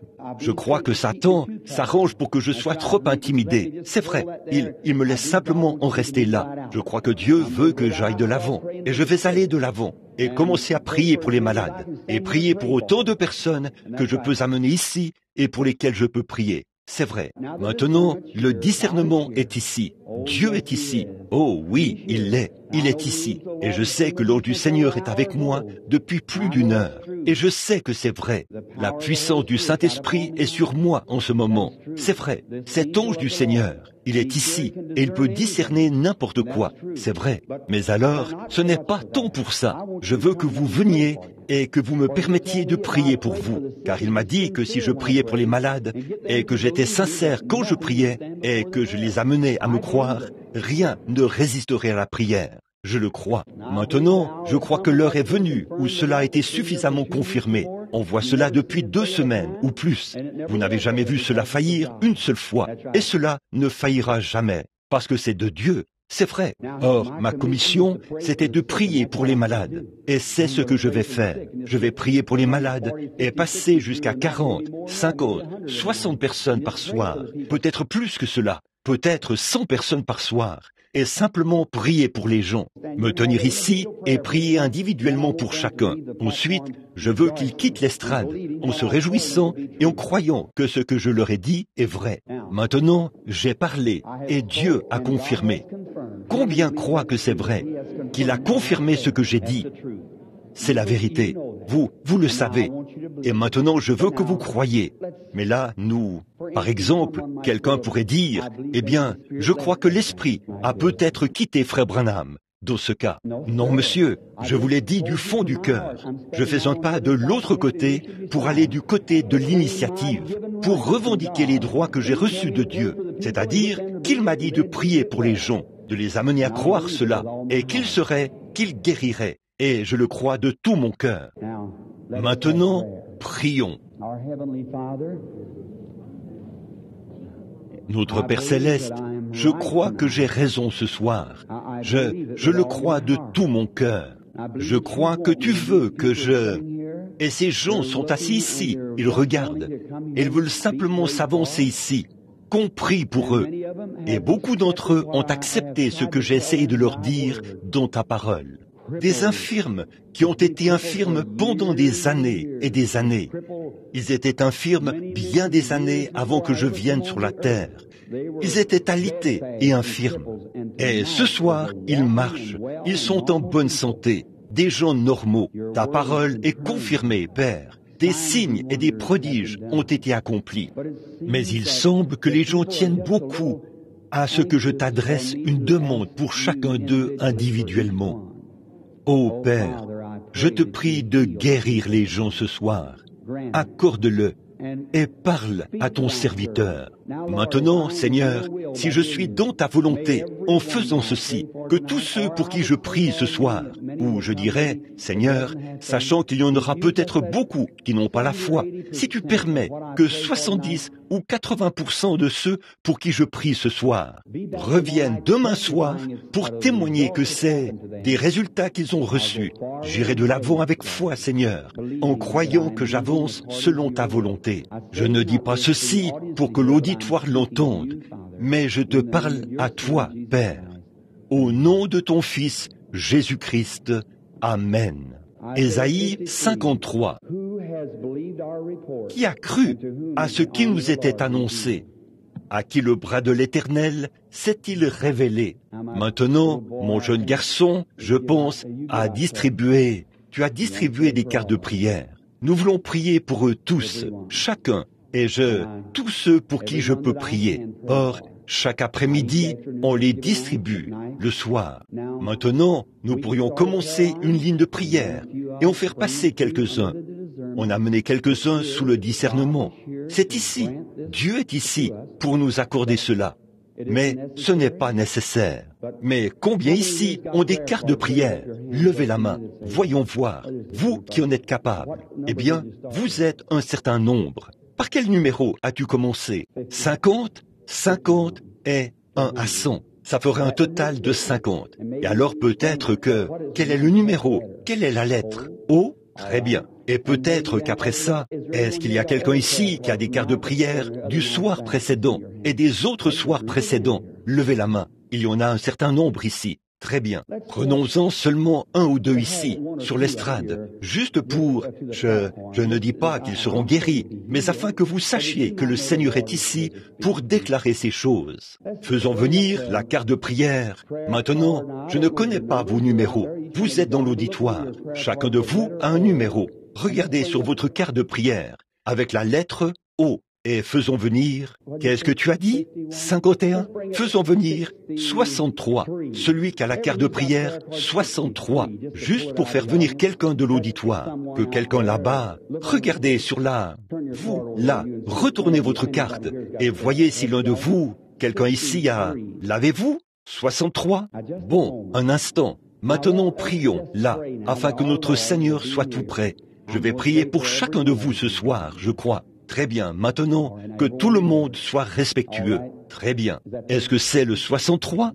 crois que Satan s'arrange pour que je sois trop intimidé. C'est vrai, il me laisse simplement en rester là. Je crois que Dieu veut que j'aille de l'avant. Et je vais aller de l'avant et commencer à prier pour les malades. Et prier pour autant de personnes que je peux amener ici et pour lesquelles je peux prier. C'est vrai. Maintenant, le discernement est ici. Dieu est ici. Oh oui, il l'est. Il est ici. Et je sais que l'ordre du Seigneur est avec moi depuis plus d'une heure. Et je sais que c'est vrai. La puissance du Saint-Esprit est sur moi en ce moment. C'est vrai. Cet ange du Seigneur, il est ici et il peut discerner n'importe quoi. C'est vrai. Mais alors, ce n'est pas temps pour ça. Je veux que vous veniez et que vous me permettiez de prier pour vous. Car il m'a dit que si je priais pour les malades et que j'étais sincère quand je priais et que je les amenais à me croire, rien ne résisterait à la prière. Je le crois. Maintenant, je crois que l'heure est venue où cela a été suffisamment confirmé. On voit cela depuis 2 semaines ou plus. Vous n'avez jamais vu cela faillir une seule fois. Et cela ne faillira jamais. Parce que c'est de Dieu. C'est vrai. Or, ma commission, c'était de prier pour les malades. Et c'est ce que je vais faire. Je vais prier pour les malades et passer jusqu'à 40, 50, 60 personnes par soir. Peut-être plus que cela. Peut-être 100 personnes par soir. Et simplement prier pour les gens, me tenir ici et prier individuellement pour chacun. Ensuite, je veux qu'ils quittent l'estrade en se réjouissant et en croyant que ce que je leur ai dit est vrai. Maintenant, j'ai parlé et Dieu a confirmé. Combien croient que c'est vrai, qu'il a confirmé ce que j'ai dit? C'est la vérité. Vous le savez. Et maintenant, je veux que vous croyiez. Mais là, par exemple, quelqu'un pourrait dire, eh bien, je crois que l'Esprit a peut-être quitté Frère Branham. Dans ce cas, non, monsieur, je vous l'ai dit du fond du cœur. Je fais un pas de l'autre côté pour aller du côté de l'initiative, pour revendiquer les droits que j'ai reçus de Dieu. C'est-à-dire qu'il m'a dit de prier pour les gens, de les amener à croire cela, et qu'ils guériraient. Et je le crois de tout mon cœur. Maintenant, prions. Notre Père Céleste, je crois que j'ai raison ce soir. Je le crois de tout mon cœur. Je crois que tu veux que Et ces gens sont assis ici, ils regardent. Ils veulent simplement s'avancer ici. Qu'on prie pour eux. Et beaucoup d'entre eux ont accepté ce que j'ai essayé de leur dire dans ta parole. Des infirmes qui ont été infirmes pendant des années et des années. Ils étaient infirmes bien des années avant que je vienne sur la terre. Ils étaient alités et infirmes. Et ce soir, ils marchent. Ils sont en bonne santé. Des gens normaux. Ta parole est confirmée, Père. Des signes et des prodiges ont été accomplis. Mais il semble que les gens tiennent beaucoup à ce que je t'adresse une demande pour chacun d'eux individuellement. Ô Père, je te prie de guérir les gens ce soir. Accorde-le et parle à ton serviteur. Maintenant, Seigneur, si je suis dans ta volonté, en faisant ceci, que tous ceux pour qui je prie ce soir, ou je dirais, Seigneur, sachant qu'il y en aura peut-être beaucoup qui n'ont pas la foi, si tu permets que 70 ou 80% de ceux pour qui je prie ce soir reviennent demain soir pour témoigner que c'est des résultats qu'ils ont reçus, j'irai de l'avant avec foi, Seigneur, en croyant que j'avance selon ta volonté. Je ne dis pas ceci pour que l'auditoire l'entende, mais je te parle à toi, Père. Au nom de ton Fils, Jésus-Christ. Amen. Ésaïe 53. Qui a cru à ce qui nous était annoncé? À qui le bras de l'Éternel s'est-il révélé? Maintenant, mon jeune garçon, je pense, tu as distribué des cartes de prière. Nous voulons prier pour eux tous, chacun, tous ceux pour qui je peux prier. Or, chaque après-midi, on les distribue le soir. Maintenant, nous pourrions commencer une ligne de prière et en faire passer quelques-uns. On a mené quelques-uns sous le discernement. C'est ici, Dieu est ici pour nous accorder cela. Mais ce n'est pas nécessaire. Mais combien ici ont des cartes de prière? Levez la main, voyons voir, vous qui en êtes capables. Eh bien, vous êtes un certain nombre. Par quel numéro as-tu commencé? 50? 50 et 1 à 100. Ça ferait un total de 50. Et alors peut-être quel est le numéro? Quelle est la lettre? O? Très bien. Et peut-être qu'après ça, est-ce qu'il y a quelqu'un ici qui a des cartes de prière du soir précédent et des autres soirs précédents? Levez la main. Il y en a un certain nombre ici. Très bien. Prenons-en seulement un ou deux ici, sur l'estrade, juste pour... Je ne dis pas qu'ils seront guéris, mais afin que vous sachiez que le Seigneur est ici pour déclarer ces choses. Faisons venir la carte de prière. Maintenant, je ne connais pas vos numéros. Vous êtes dans l'auditoire. Chacun de vous a un numéro. Regardez sur votre carte de prière, avec la lettre O. Et faisons venir, qu'est-ce que tu as dit? 51? Faisons venir 63. Celui qui a la carte de prière, 63. Juste pour faire venir quelqu'un de l'auditoire. Que quelqu'un là-bas, regardez sur vous, là, retournez votre carte et voyez si l'un de vous, quelqu'un ici l'avez-vous? 63? Bon, un instant. Maintenant prions, là, afin que notre Seigneur soit tout près. Je vais prier pour chacun de vous ce soir, je crois. Très bien, maintenant, que tout le monde soit respectueux. Très bien. Est-ce que c'est le 63?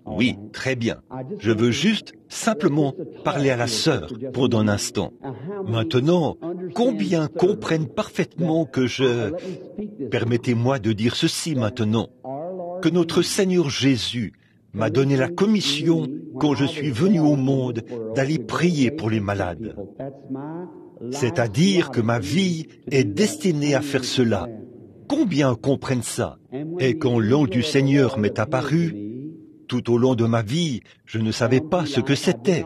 Oui, très bien. Je veux juste simplement parler à la sœur pendant un instant. Maintenant, combien comprennent parfaitement Permettez-moi de dire ceci maintenant, que notre Seigneur Jésus m'a donné la commission, quand je suis venu au monde, d'aller prier pour les malades. C'est-à-dire que ma vie est destinée à faire cela. Combien comprennent ça? Et quand l'ange du Seigneur m'est apparu, tout au long de ma vie, je ne savais pas ce que c'était,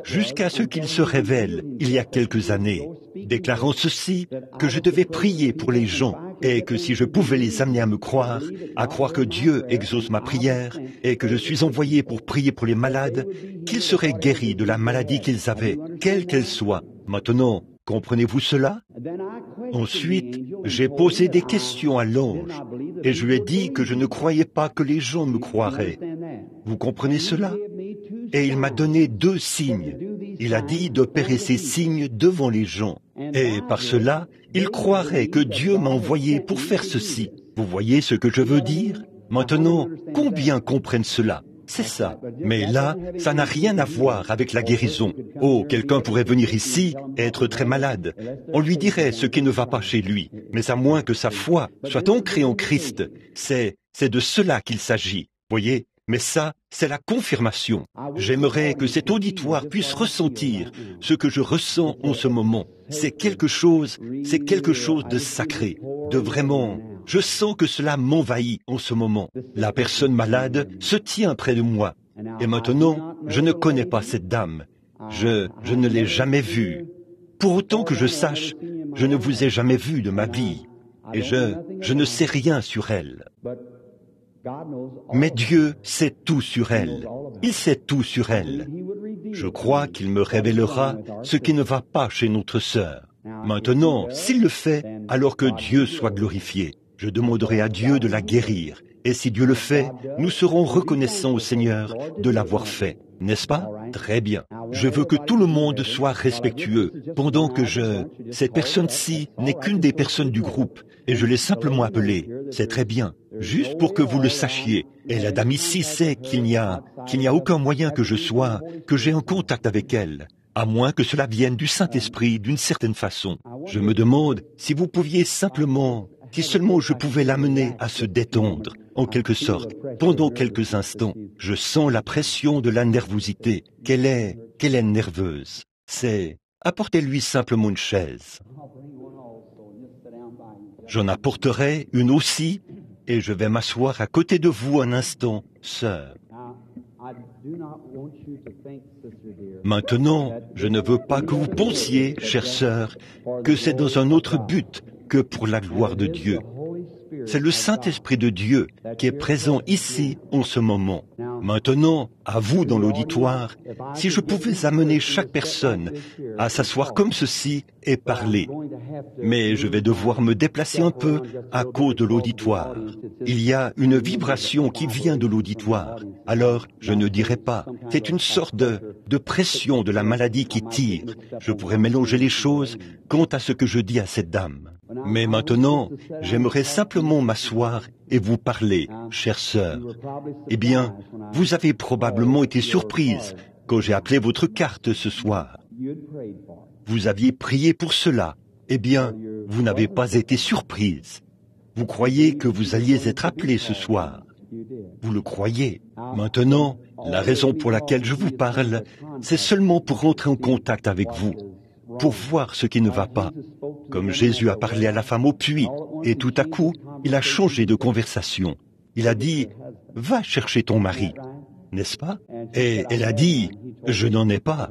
jusqu'à ce qu'il se révèle, il y a quelques années, déclarant ceci, que je devais prier pour les gens, et que si je pouvais les amener à croire que Dieu exauce ma prière, et que je suis envoyé pour prier pour les malades, qu'ils seraient guéris de la maladie qu'ils avaient, quelle qu'elle soit. Maintenant, comprenez-vous cela? Ensuite, j'ai posé des questions à l'ange et je lui ai dit que je ne croyais pas que les gens me croiraient. Vous comprenez cela? Et il m'a donné 2 signes. Il a dit d'opérer ces signes devant les gens. Et par cela, ils croiraient que Dieu m'a envoyé pour faire ceci. Vous voyez ce que je veux dire? Maintenant, combien comprennent cela? C'est ça. Mais là, ça n'a rien à voir avec la guérison. Oh, quelqu'un pourrait venir ici et être très malade. On lui dirait ce qui ne va pas chez lui. Mais à moins que sa foi soit ancrée en Christ, c'est de cela qu'il s'agit. Voyez? Mais ça, c'est la confirmation. J'aimerais que cet auditoire puisse ressentir ce que je ressens en ce moment. C'est quelque chose de sacré, de vraiment... Je sens que cela m'envahit en ce moment. La personne malade se tient près de moi. Et maintenant, je ne connais pas cette dame. Je ne l'ai jamais vue. Pour autant que je sache, je ne vous ai jamais vu de ma vie. Et je ne sais rien sur elle. Mais Dieu sait tout sur elle. Il sait tout sur elle. Je crois qu'il me révélera ce qui ne va pas chez notre sœur. Maintenant, s'il le fait, alors que Dieu soit glorifié. Je demanderai à Dieu de la guérir. Et si Dieu le fait, nous serons reconnaissants au Seigneur de l'avoir fait. N'est-ce pas? Très bien. Je veux que tout le monde soit respectueux, pendant que cette personne-ci n'est qu'une des personnes du groupe, et je l'ai simplement appelée. C'est très bien. Juste pour que vous le sachiez. Et la dame ici sait qu'il n'y a aucun moyen que j'ai un contact avec elle, à moins que cela vienne du Saint-Esprit d'une certaine façon. Je me demande si vous pouviez si seulement je pouvais l'amener à se détendre, en quelque sorte, pendant quelques instants. Je sens la pression de la nervosité, qu'elle est nerveuse. Apportez-lui simplement une chaise. J'en apporterai une aussi, et je vais m'asseoir à côté de vous un instant, sœur. Maintenant, je ne veux pas que vous pensiez, chère sœur, que c'est dans un autre but que pour la gloire de Dieu. C'est le Saint-Esprit de Dieu qui est présent ici en ce moment. Maintenant, à vous dans l'auditoire, si je pouvais amener chaque personne à s'asseoir comme ceci et parler. Mais je vais devoir me déplacer un peu à cause de l'auditoire. Il y a une vibration qui vient de l'auditoire. Alors, je ne dirai pas. C'est une sorte de pression de la maladie qui tire. Je pourrais mélanger les choses quant à ce que je dis à cette dame. Mais maintenant, j'aimerais simplement m'asseoir et vous parler, chère sœur. Eh bien, vous avez probablement été surprise quand j'ai appelé votre carte ce soir. Vous aviez prié pour cela. Eh bien, vous n'avez pas été surprise. Vous croyez que vous alliez être appelé ce soir. Vous le croyez. Maintenant, la raison pour laquelle je vous parle, c'est seulement pour rentrer en contact avec vous, pour voir ce qui ne va pas. Comme Jésus a parlé à la femme au puits, et tout à coup, il a changé de conversation. Il a dit, « Va chercher ton mari », n'est-ce pas? Et elle a dit, « Je n'en ai pas ».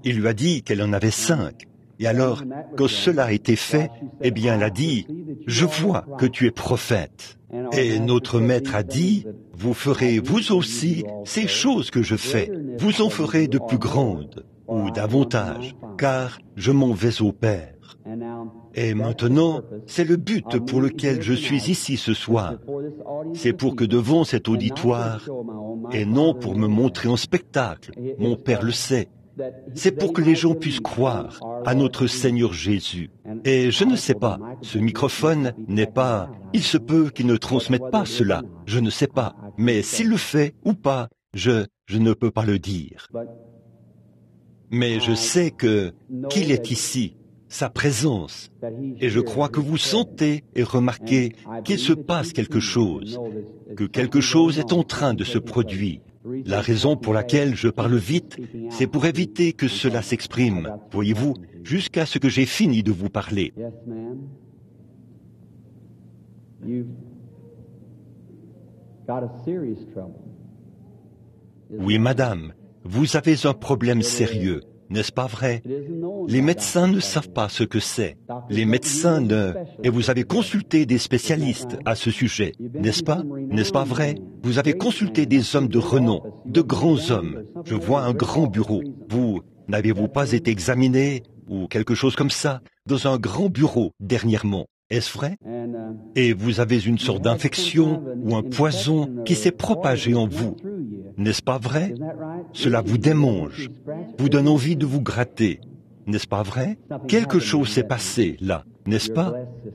Il lui a dit qu'elle en avait 5. Et alors, quand cela a été fait, eh bien, elle a dit, « Je vois que tu es prophète ». Et notre maître a dit, « Vous ferez vous aussi ces choses que je fais. Vous en ferez de plus grandes, ou davantage, car je m'en vais au Père. » Et maintenant, c'est le but pour lequel je suis ici ce soir. C'est pour que devant cet auditoire, et non pour me montrer en spectacle, mon Père le sait, c'est pour que les gens puissent croire à notre Seigneur Jésus. Et je ne sais pas, ce microphone n'est pas... Il se peut qu'il ne transmette pas cela, je ne sais pas. Mais s'il le fait ou pas, je ne peux pas le dire. Mais je sais qu'il est ici, sa présence. Et je crois que vous sentez et remarquez qu'il se passe quelque chose, que quelque chose est en train de se produire. La raison pour laquelle je parle vite, c'est pour éviter que cela s'exprime, voyez-vous, jusqu'à ce que j'ai fini de vous parler. Oui, madame, vous avez un problème sérieux, n'est-ce pas vrai? Les médecins ne savent pas ce que c'est. Les médecins ne... Et vous avez consulté des spécialistes à ce sujet, n'est-ce pas? N'est-ce pas vrai? Vous avez consulté des hommes de renom, de grands hommes. Je vois un grand bureau. Vous, n'avez-vous pas été examiné, ou quelque chose comme ça, dans un grand bureau dernièrement? Est-ce vrai? Et vous avez une sorte d'infection ou un poison qui s'est propagé en vous. N'est-ce pas vrai? Cela vous démange, vous donne envie de vous gratter. N'est-ce pas vrai? Quelque chose s'est passé là, n'est-ce pas?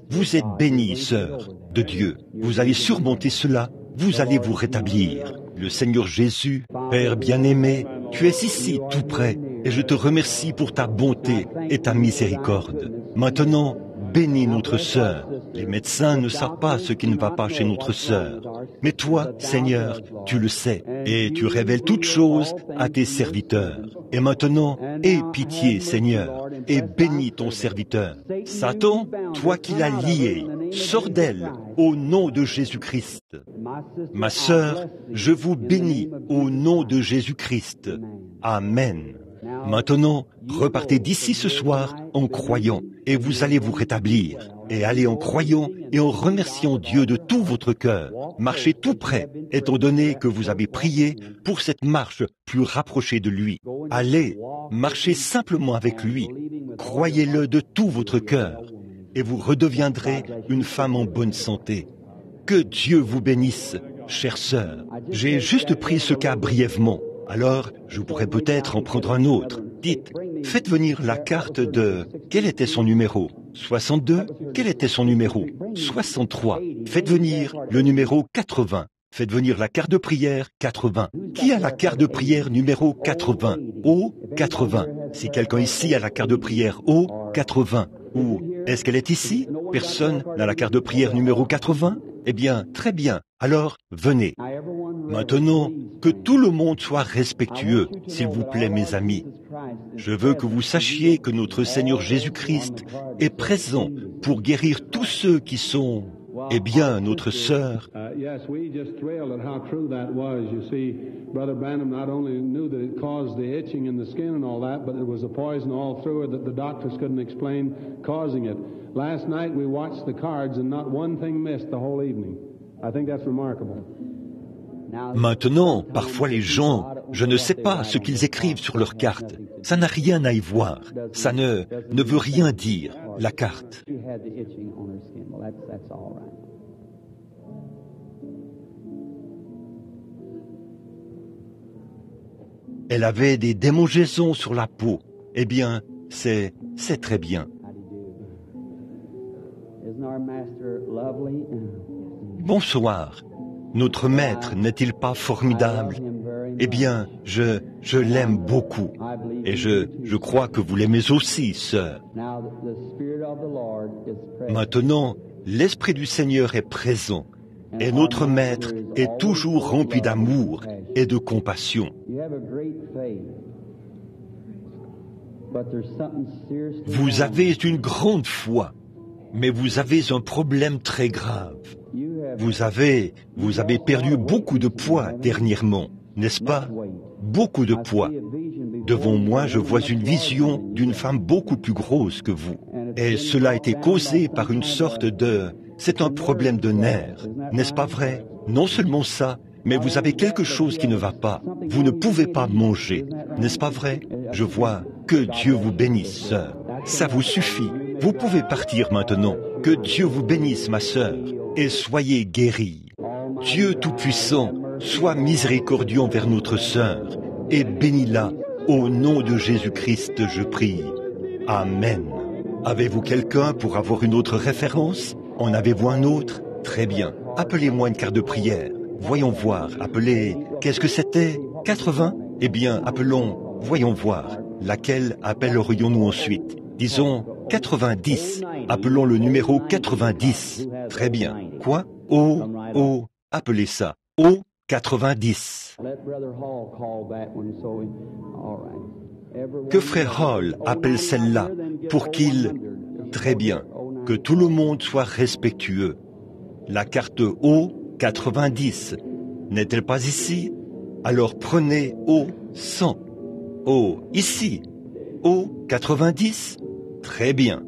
Vous êtes bénie, sœur de Dieu. Vous allez surmonter cela, vous allez vous rétablir. Le Seigneur Jésus, Père bien-aimé, tu es ici tout près et je te remercie pour ta bonté et ta miséricorde. Maintenant, bénis notre sœur. Les médecins ne savent pas ce qui ne va pas chez notre sœur. Mais toi, Seigneur, tu le sais, et tu révèles toutes choses à tes serviteurs. Et maintenant, aie pitié, Seigneur, et bénis ton serviteur. Satan, toi qui l'as lié, sors d'elle, au nom de Jésus-Christ. Ma sœur, je vous bénis au nom de Jésus-Christ. Amen. Maintenant, repartez d'ici ce soir en croyant, et vous allez vous rétablir. et allez en croyant et en remerciant Dieu de tout votre cœur. Marchez tout près, étant donné que vous avez prié pour cette marche plus rapprochée de lui. Allez, marchez simplement avec lui. Croyez-le de tout votre cœur et vous redeviendrez une femme en bonne santé. Que Dieu vous bénisse, chère sœur. J'ai juste pris ce cas brièvement. Alors, je pourrais peut-être en prendre un autre. Dites, faites venir la carte de... Quel était son numéro? 62? Quel était son numéro? 63. Faites venir le numéro 80. Faites venir la carte de prière 80. Qui a la carte de prière numéro 80? O 80. Si quelqu'un ici a la carte de prière O 80. Ou est-ce qu'elle est ici? Personne n'a la carte de prière numéro 80? Eh bien, très bien. Alors, venez. Maintenant, que tout le monde soit respectueux, s'il vous plaît, mes amis. Je veux que vous sachiez que notre Seigneur Jésus-Christ est présent pour guérir tous ceux qui sont, eh bien, notre sœur. Yes, we just thrilled at how true that was. You see, Brother Branham not only knew that it caused the itching in the skin and all that, but there was a poison all through it that the doctors couldn't explain causing it. Last night we watched the cards and not one thing missed the whole evening. I think that's remarkable. Maintenant, parfois les gens, je ne sais pas ce qu'ils écrivent sur leur carte. Ça n'a rien à y voir. Ça ne veut rien dire, la carte. Elle avait des démangeaisons sur la peau. Eh bien, c'est très bien. Bonsoir. Notre maître n'est-il pas formidable? Eh bien, je l'aime beaucoup. Et je crois que vous l'aimez aussi, sœur. Maintenant, l'Esprit du Seigneur est présent. Et notre maître est toujours rempli d'amour et de compassion. Vous avez une grande foi, mais vous avez un problème très grave. Vous avez perdu beaucoup de poids dernièrement, n'est-ce pas? Beaucoup de poids. Devant moi, je vois une vision d'une femme beaucoup plus grosse que vous. Et cela a été causé par une sorte de... C'est un problème de nerfs, n'est-ce pas vrai? Non seulement ça, mais vous avez quelque chose qui ne va pas. Vous ne pouvez pas manger, n'est-ce pas vrai? Je vois. Que Dieu vous bénisse, sœur. Ça vous suffit. Vous pouvez partir maintenant. Que Dieu vous bénisse, ma sœur, et soyez guéris. Dieu Tout-Puissant, sois miséricordieux envers notre sœur, et bénis-la. Au nom de Jésus-Christ, je prie. Amen. Avez-vous quelqu'un pour avoir une autre référence? En avez-vous un autre? Très bien. Appelez-moi une carte de prière. Voyons voir. Appelez... Qu'est-ce que c'était? 80? Eh bien, appelons... Voyons voir. Laquelle appellerions-nous ensuite? Disons 90. Appelons le numéro 90. Très bien. Quoi? Oh, appelez ça. Oh, 90. Que Frère Hall appelle celle-là pour qu'il... Très bien. Que tout le monde soit respectueux. La carte O 90 n'est-elle pas ici? Alors prenez O 100. O ici. O 90. Très bien.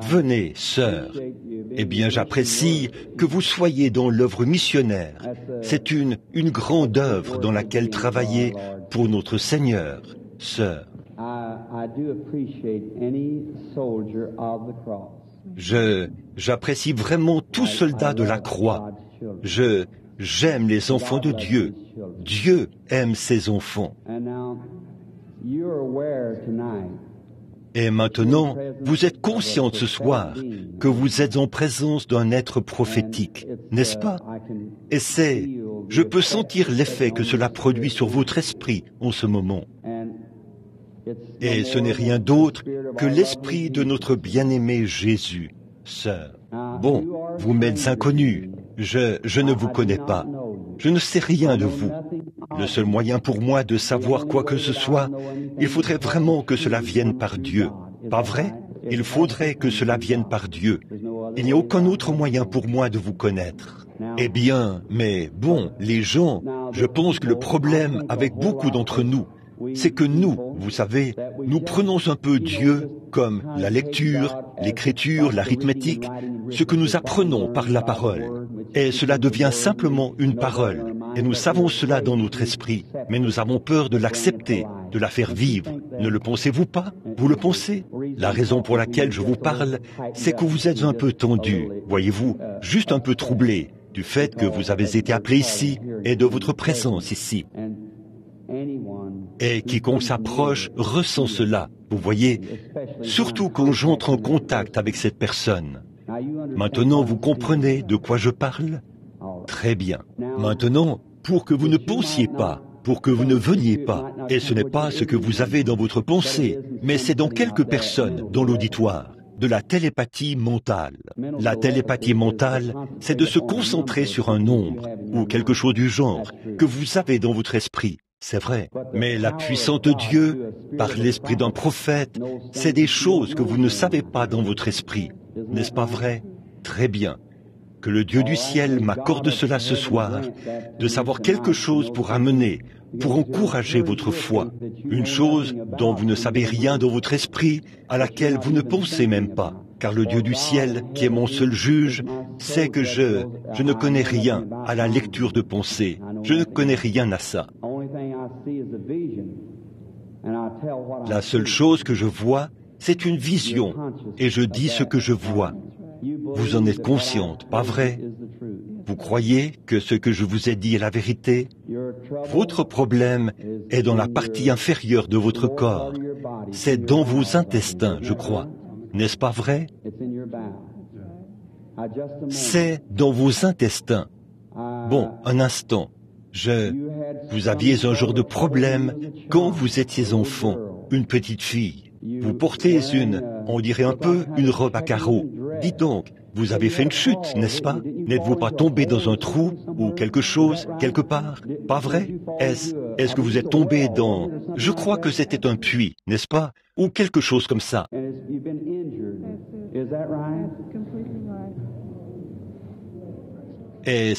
Venez, sœur. Eh bien, j'apprécie que vous soyez dans l'œuvre missionnaire. C'est une grande œuvre dans laquelle travailler pour notre Seigneur, sœur. J'apprécie vraiment tout soldat de la croix. J'aime les enfants de Dieu. Dieu aime ses enfants. Et maintenant, vous êtes consciente ce soir que vous êtes en présence d'un être prophétique, n'est-ce pas? Et je peux sentir l'effet que cela produit sur votre esprit en ce moment. Et ce n'est rien d'autre que l'esprit de notre bien-aimé Jésus, sœur. Bon, vous m'êtes inconnue. Je ne vous connais pas. Je ne sais rien de vous. Le seul moyen pour moi de savoir quoi que ce soit, il faudrait vraiment que cela vienne par Dieu. Pas vrai? Il faudrait que cela vienne par Dieu. Il n'y a aucun autre moyen pour moi de vous connaître. Eh bien, mais bon, les gens, je pense que le problème avec beaucoup d'entre nous, c'est que nous, vous savez, nous prenons un peu Dieu comme la lecture, l'écriture, l'arithmétique, ce que nous apprenons par la parole. Et cela devient simplement une parole. Et nous savons cela dans notre esprit, mais nous avons peur de l'accepter, de la faire vivre. Ne le pensez-vous pas? Vous le pensez? La raison pour laquelle je vous parle, c'est que vous êtes un peu tendu, voyez-vous, juste un peu troublé du fait que vous avez été appelé ici et de votre présence ici. Et quiconque s'approche ressent cela, vous voyez, surtout quand j'entre en contact avec cette personne. Maintenant, vous comprenez de quoi je parle? Très bien. Maintenant, pour que vous ne pensiez pas, pour que vous ne veniez pas, et ce n'est pas ce que vous avez dans votre pensée, mais c'est dans quelques personnes dans l'auditoire, de la télépathie mentale. La télépathie mentale, c'est de se concentrer sur un nombre, ou quelque chose du genre, que vous avez dans votre esprit. C'est vrai, mais la puissance de Dieu, par l'esprit d'un prophète, c'est des choses que vous ne savez pas dans votre esprit. N'est-ce pas vrai? Très bien. Que le Dieu du ciel m'accorde cela ce soir, de savoir quelque chose pour amener, pour encourager votre foi. Une chose dont vous ne savez rien dans votre esprit, à laquelle vous ne pensez même pas. Car le Dieu du ciel, qui est mon seul juge, sait que je ne connais rien à la lecture de pensée. Je ne connais rien à ça. La seule chose que je vois, c'est une vision, et je dis ce que je vois. Vous en êtes consciente, pas vrai? Vous croyez que ce que je vous ai dit est la vérité? Votre problème est dans la partie inférieure de votre corps. C'est dans vos intestins, je crois. N'est-ce pas vrai? C'est dans vos intestins. Bon, un instant. Vous aviez un genre de problème quand vous étiez enfant, une petite fille. Vous portez on dirait un peu, une robe à carreaux. Dites donc, vous avez fait une chute, n'est-ce pas? N'êtes-vous pas tombé dans un trou ou quelque chose, quelque part? Pas vrai? Est-ce que vous êtes tombé dans... Je crois que c'était un puits, n'est-ce pas? Ou quelque chose comme ça. Et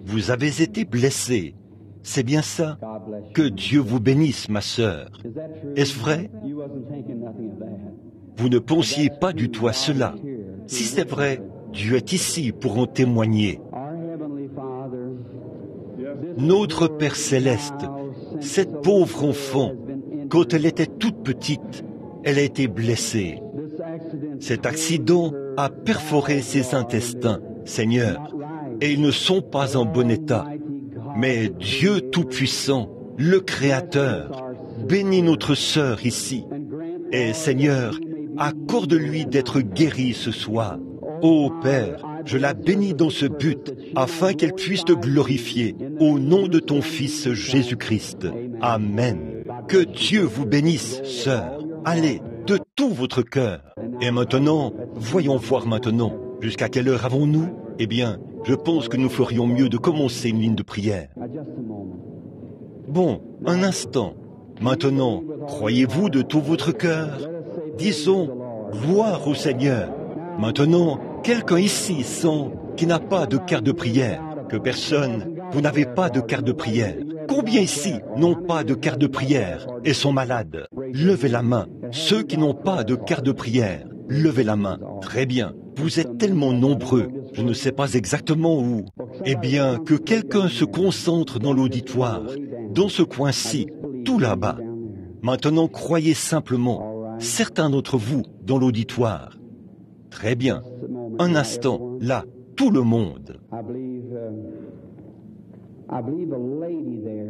vous avez été blessé. C'est bien ça. Que Dieu vous bénisse, ma sœur. Est-ce vrai? Vous ne pensiez pas du tout à cela. Si c'est vrai, Dieu est ici pour en témoigner. Notre Père Céleste, cette pauvre enfant, quand elle était toute petite, elle a été blessée. Cet accident a perforé ses intestins, Seigneur, et ils ne sont pas en bon état. Mais Dieu Tout-Puissant, le Créateur, bénis notre sœur ici. Et Seigneur, accorde-lui d'être guérie ce soir. Ô Père, je la bénis dans ce but, afin qu'elle puisse te glorifier, au nom de ton Fils Jésus-Christ. Amen. Que Dieu vous bénisse, sœur. Allez, de tout votre cœur. Et maintenant, voyons voir maintenant. Jusqu'à quelle heure avons-nous? Eh bien, je pense que nous ferions mieux de commencer une ligne de prière. Bon, un instant. Maintenant, croyez-vous de tout votre cœur? Disons, gloire au Seigneur. Maintenant, quelqu'un ici sent qui n'a pas de carte de prière. Que personne, vous n'avez pas de carte de prière. Combien ici n'ont pas de carte de prière et sont malades? Levez la main. Ceux qui n'ont pas de carte de prière, levez la main. Très bien. Vous êtes tellement nombreux, je ne sais pas exactement où. Eh bien, que quelqu'un se concentre dans l'auditoire, dans ce coin-ci, tout là-bas. Maintenant, croyez simplement, certains d'entre vous, dans l'auditoire. Très bien. Un instant, là, tout le monde.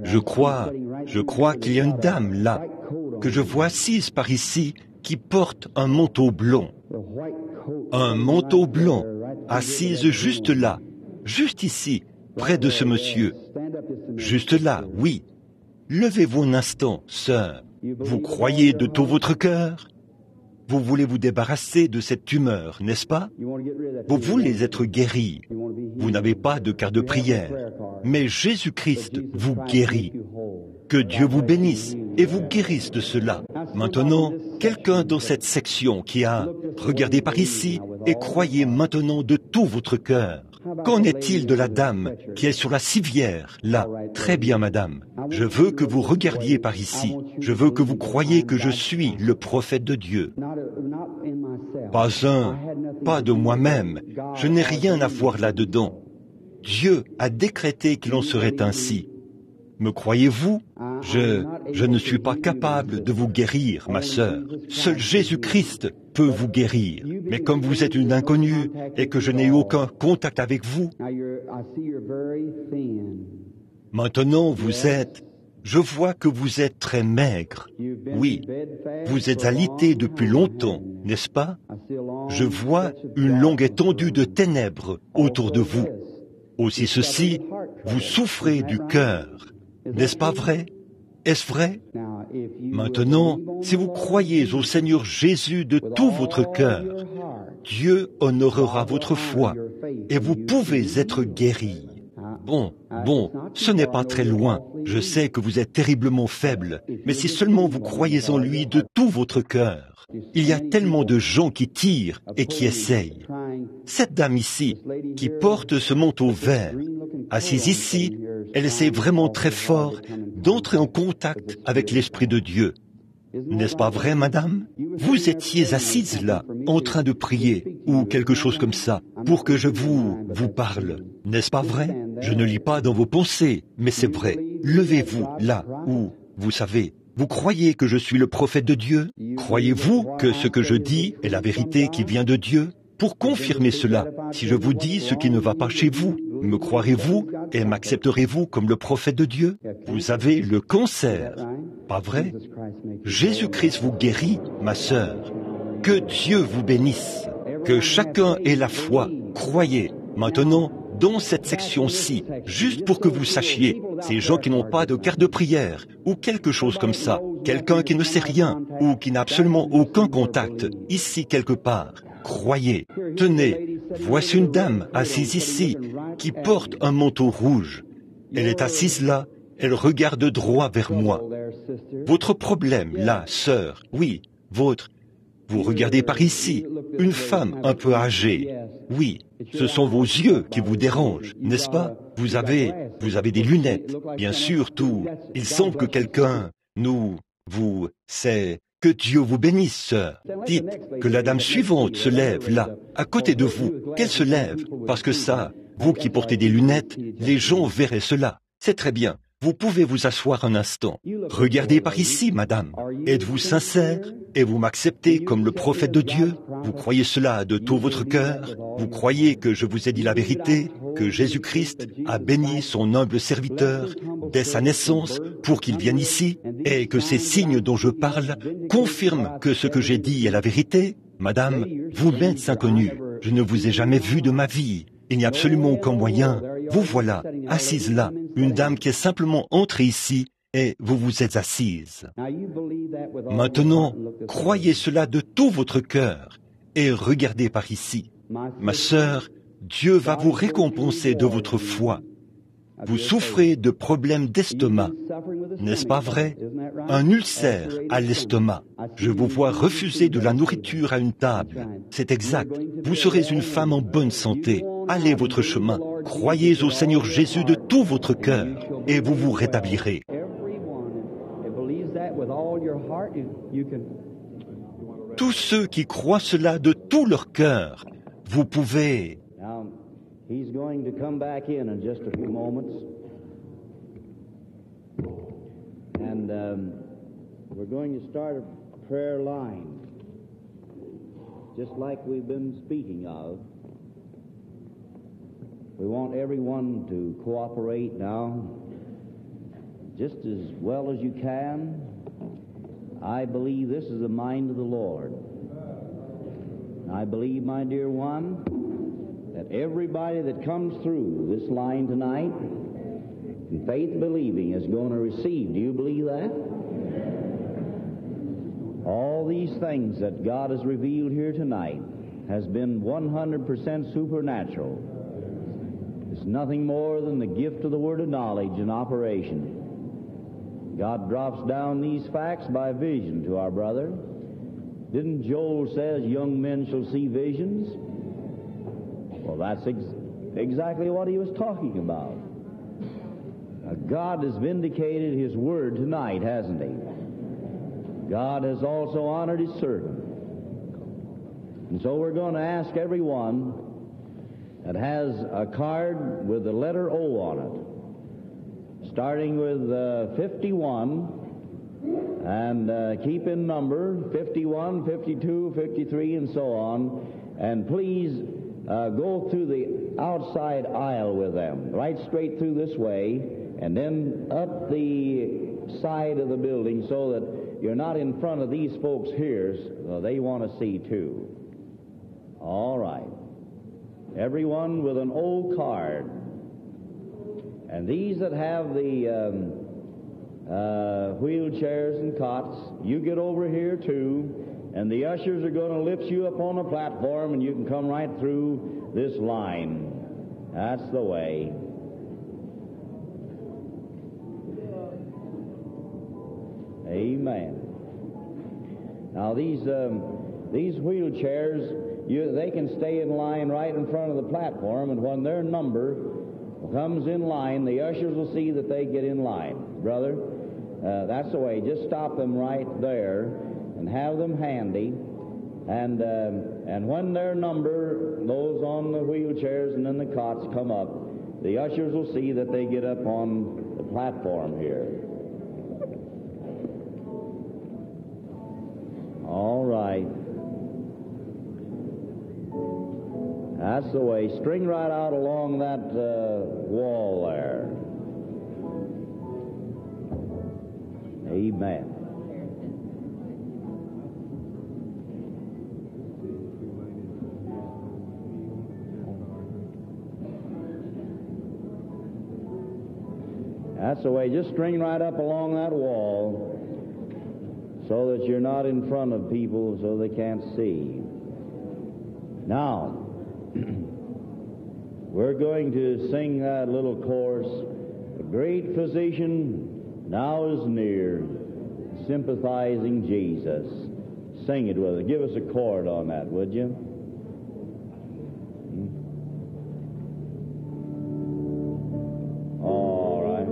Je crois qu'il y a une dame là, que je vois assise par ici, qui porte un manteau blanc. Un manteau blanc, assise juste là, juste ici, près de ce monsieur. Juste là, oui. Levez-vous un instant, sœur. Vous croyez de tout votre cœur? Vous voulez vous débarrasser de cette tumeur, n'est-ce pas? Vous voulez être guéri. Vous n'avez pas de carte de prière. Mais Jésus-Christ vous guérit. Que Dieu vous bénisse et vous guérisse de cela. Maintenant, quelqu'un dans cette section qui a regardé par ici et croyez maintenant de tout votre cœur. Alors, qu'en est-il de la dame qui est sur la civière, là? Très bien, madame. Je veux que vous regardiez par ici. Je veux que vous croyiez que je suis le prophète de Dieu. Pas de moi-même. Je n'ai rien à voir là-dedans. Dieu a décrété qu'il en serait ainsi. Me croyez-vous? Je ne suis pas capable de vous guérir, ma sœur. Seul Jésus-Christ peut vous guérir. Mais comme vous êtes une inconnue et que je n'ai eu aucun contact avec vous, maintenant je vois que vous êtes très maigre. Oui, vous êtes alité depuis longtemps, n'est-ce pas? Je vois une longue étendue de ténèbres autour de vous. Aussi ceci, vous souffrez du cœur. N'est-ce pas vrai? Est-ce vrai? Maintenant, si vous croyez au Seigneur Jésus de tout votre cœur, Dieu honorera votre foi et vous pouvez être guéri. Bon, ce n'est pas très loin. Je sais que vous êtes terriblement faible, mais si seulement vous croyez en lui de tout votre cœur. Il y a tellement de gens qui tirent et qui essayent. Cette dame ici, qui porte ce manteau vert, assise ici, elle essaie vraiment très fort d'entrer en contact avec l'Esprit de Dieu. N'est-ce pas vrai, madame? Vous étiez assise là, en train de prier, ou quelque chose comme ça, pour que je vous parle. N'est-ce pas vrai? Je ne lis pas dans vos pensées, mais c'est vrai. Levez-vous là, où, vous savez, vous croyez que je suis le prophète de Dieu? Croyez-vous que ce que je dis est la vérité qui vient de Dieu? Pour confirmer cela, si je vous dis ce qui ne va pas chez vous, me croirez-vous et m'accepterez-vous comme le prophète de Dieu? Vous avez le cancer, pas vrai? Jésus-Christ vous guérit, ma sœur. Que Dieu vous bénisse. Que chacun ait la foi. Croyez. Maintenant, dans cette section-ci, juste pour que vous sachiez, ces gens qui n'ont pas de carte de prière, ou quelque chose comme ça, quelqu'un qui ne sait rien, ou qui n'a absolument aucun contact, ici quelque part, croyez. Tenez, voici une dame assise ici, qui porte un manteau rouge. Elle est assise là, elle regarde droit vers moi. Votre problème, là, sœur, oui, vous regardez par ici, une femme un peu âgée. Oui, ce sont vos yeux qui vous dérangent, n'est-ce pas? Vous avez des lunettes, bien sûr, tout. Il semble que quelqu'un c'est... Que Dieu vous bénisse, sœur. Dites que la dame suivante se lève là, à côté de vous, qu'elle se lève, parce que ça, vous qui portez des lunettes, les gens verraient cela. C'est très bien. Vous pouvez vous asseoir un instant. Regardez par ici, madame. Êtes-vous sincère et vous m'acceptez comme le prophète de Dieu? Vous croyez cela de tout votre cœur? Vous croyez que je vous ai dit la vérité, que Jésus-Christ a béni son humble serviteur dès sa naissance pour qu'il vienne ici et que ces signes dont je parle confirment que ce que j'ai dit est la vérité? Madame, vous m'êtes inconnue. Je ne vous ai jamais vu de ma vie. Il n'y a absolument aucun moyen. Vous voilà, assise là, une dame qui est simplement entrée ici et vous vous êtes assise. Maintenant, croyez cela de tout votre cœur et regardez par ici. Ma sœur, Dieu va vous récompenser de votre foi. Vous souffrez de problèmes d'estomac, n'est-ce pas vrai? Un ulcère à l'estomac. Je vous vois refuser de la nourriture à une table. C'est exact. Vous serez une femme en bonne santé. Allez votre chemin. Croyez au Seigneur Jésus de tout votre cœur et vous vous rétablirez. Tous ceux qui croient cela de tout leur cœur, vous pouvez... He's going to come back in just a few moments. And we're going to start a prayer line, just like we've been speaking of. We want everyone to cooperate now, just as well as you can. I believe this is the mind of the Lord. I believe, my dear one, that everybody that comes through this line tonight, in faith believing, is going to receive. Do you believe that? All these things that God has revealed here tonight has been 100% supernatural. It's nothing more than the gift of the word of knowledge in operation. God drops down these facts by vision to our brother. Didn't Joel say, young men shall see visions? Well, that's exactly what he was talking about. God has vindicated His Word tonight, hasn't He? God has also honored His servant. And so we're going to ask everyone that has a card with the letter O on it, starting with 51, and keep in number 51, 52, 53, and so on. And please go through the outside aisle with them, right straight through this way, and then up the side of the building so that you're not in front of these folks here. They want to see too. All right. Everyone with an O card. And these that have the wheelchairs and cots, you get over here too, and the ushers are going to lift you up on a platform, and you can come right through this line. That's the way. Amen. Now these wheelchairs, they can stay in line right in front of the platform, and when their number comes in line, the ushers will see that they get in line. Brother, that's the way. Just stop them right there and have them handy. And when their number, those on the wheelchairs and then the cots come up, the ushers will see that they get up on the platform here. All right. That's the way. String right out along that wall there. Amen. That's the way. Just string right up along that wall so that you're not in front of people so they can't see. Now, we're going to sing that little chorus, "The great physician now is near, sympathizing Jesus." Sing it with us. Give us a chord on that, would you? All right.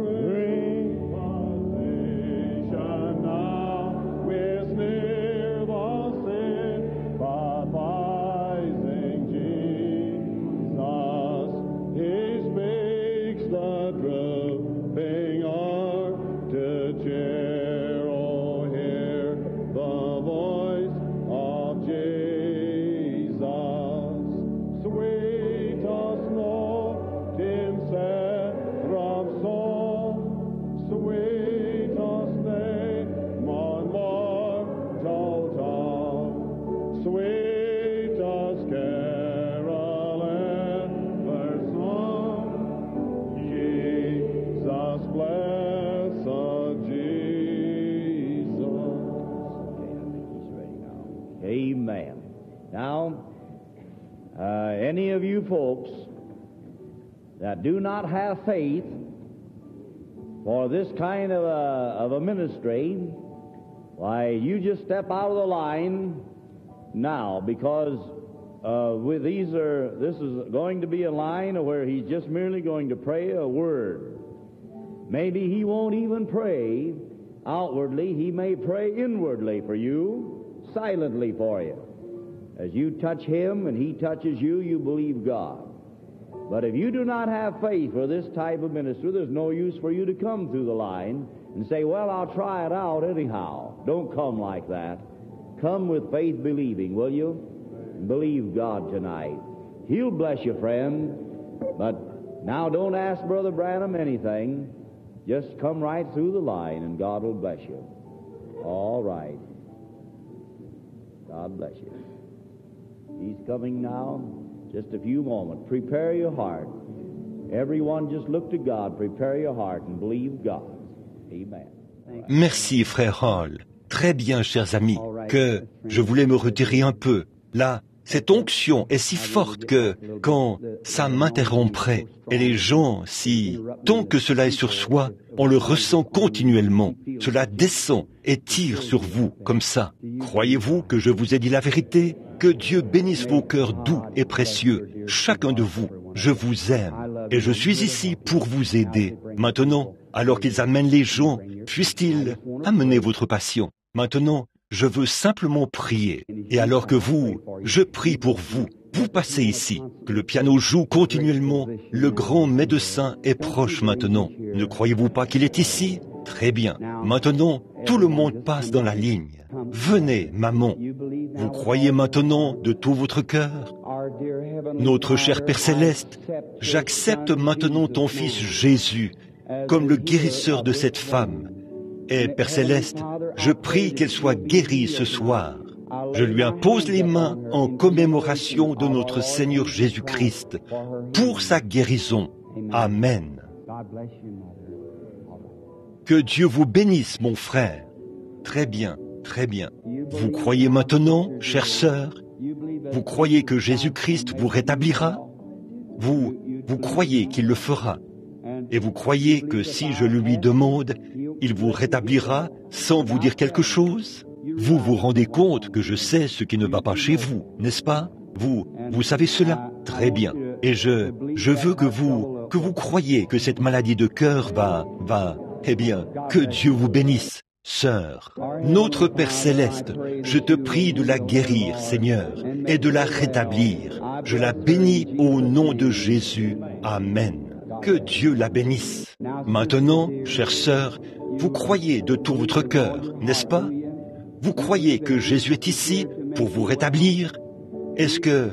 Amen. Now, any of you folks that do not have faith for this kind of a ministry, why, you just step out of the line now, because this is going to be a line where he's just merely going to pray a word. Maybe he won't even pray outwardly. He may pray inwardly for you, silently for you. As you touch him and he touches you, you believe God. But if you do not have faith for this type of ministry, there's no use for you to come through the line and say, well, I'll try it out anyhow. Don't come like that. Come with faith believing, will you? Believe God tonight. He'll bless you, friend. But now don't ask Brother Branham anything. Just come right through the line and God will bless you. All right. God bless you. He's coming now. Just a few moments. Prepare your heart. Everyone just look to God. Prepare your heart and believe God. Amen. Merci, frère Hall. Très bien, chers amis, que je voulais me retirer un peu. Là, cette onction est si forte que, quand ça m'interromprait, et les gens, tant que cela est sur soi, on le ressent continuellement. Cela descend et tire sur vous, comme ça. Croyez-vous que je vous ai dit la vérité? Que Dieu bénisse vos cœurs doux et précieux, chacun de vous. je vous aime et je suis ici pour vous aider. Maintenant, alors qu'ils amènent les gens, puissent-ils amener votre passion. Maintenant, je veux simplement prier. Et alors que je prie pour vous. Vous passez ici, que le piano joue continuellement. Le grand médecin est proche maintenant. Ne croyez-vous pas qu'il est ici? Très bien. Maintenant, tout le monde passe dans la ligne. Venez, maman. Vous croyez maintenant de tout votre cœur? Notre cher Père Céleste, j'accepte maintenant ton Fils Jésus comme le guérisseur de cette femme. Et Père Céleste, je prie qu'elle soit guérie ce soir. Je lui impose les mains en commémoration de notre Seigneur Jésus-Christ pour sa guérison. Amen. Que Dieu vous bénisse, mon frère. Très bien, très bien. Vous croyez maintenant, chère sœur? Vous croyez que Jésus-Christ vous rétablira? Vous croyez qu'il le fera? Et vous croyez que si je le lui demande, il vous rétablira sans vous dire quelque chose? Vous vous rendez compte que je sais ce qui ne va pas chez vous, n'est-ce pas? Vous savez cela? Très bien. Et je veux que vous croyez que cette maladie de cœur eh bien, que Dieu vous bénisse, sœur. Notre Père Céleste, je te prie de la guérir, Seigneur, et de la rétablir. Je la bénis au nom de Jésus. Amen. Que Dieu la bénisse. Maintenant, chère sœur, vous croyez de tout votre cœur, n'est-ce pas? Vous croyez que Jésus est ici pour vous rétablir? Est-ce que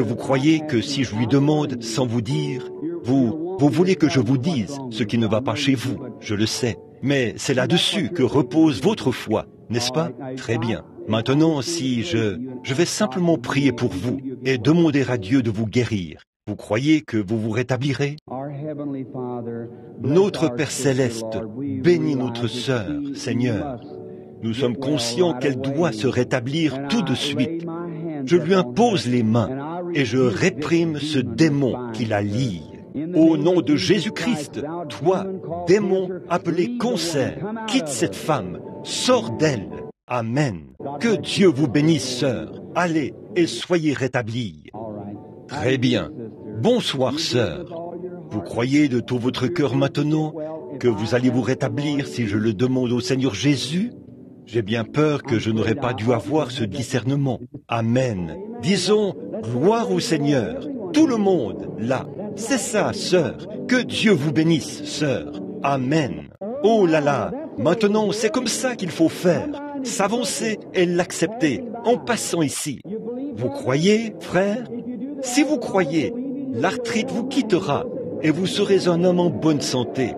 vous croyez que si je lui demande sans vous dire, vous voulez que je vous dise ce qui ne va pas chez vous? Je le sais, mais c'est là-dessus que repose votre foi, n'est-ce pas? Très bien. Maintenant, si je vais simplement prier pour vous et demander à Dieu de vous guérir. Vous croyez que vous vous rétablirez? Notre Père Céleste, bénis notre sœur, Seigneur. Nous sommes conscients qu'elle doit se rétablir tout de suite. Je lui impose les mains et je réprime ce démon qui la lie. Au nom de Jésus-Christ, toi, démon appelé cancer, quitte cette femme, sors d'elle. Amen. Que Dieu vous bénisse, sœur. Allez et soyez rétablis. Très bien. Bonsoir, sœur. Vous croyez de tout votre cœur maintenant que vous allez vous rétablir si je le demande au Seigneur Jésus? J'ai bien peur que je n'aurais pas dû avoir ce discernement. Amen. Disons, gloire au Seigneur. Tout le monde, là. C'est ça, sœur. Que Dieu vous bénisse, sœur. Amen. Oh là là. Maintenant, c'est comme ça qu'il faut faire. S'avancer et l'accepter en passant ici. Vous croyez, frère? Si vous croyez, l'arthrite vous quittera et vous serez un homme en bonne santé.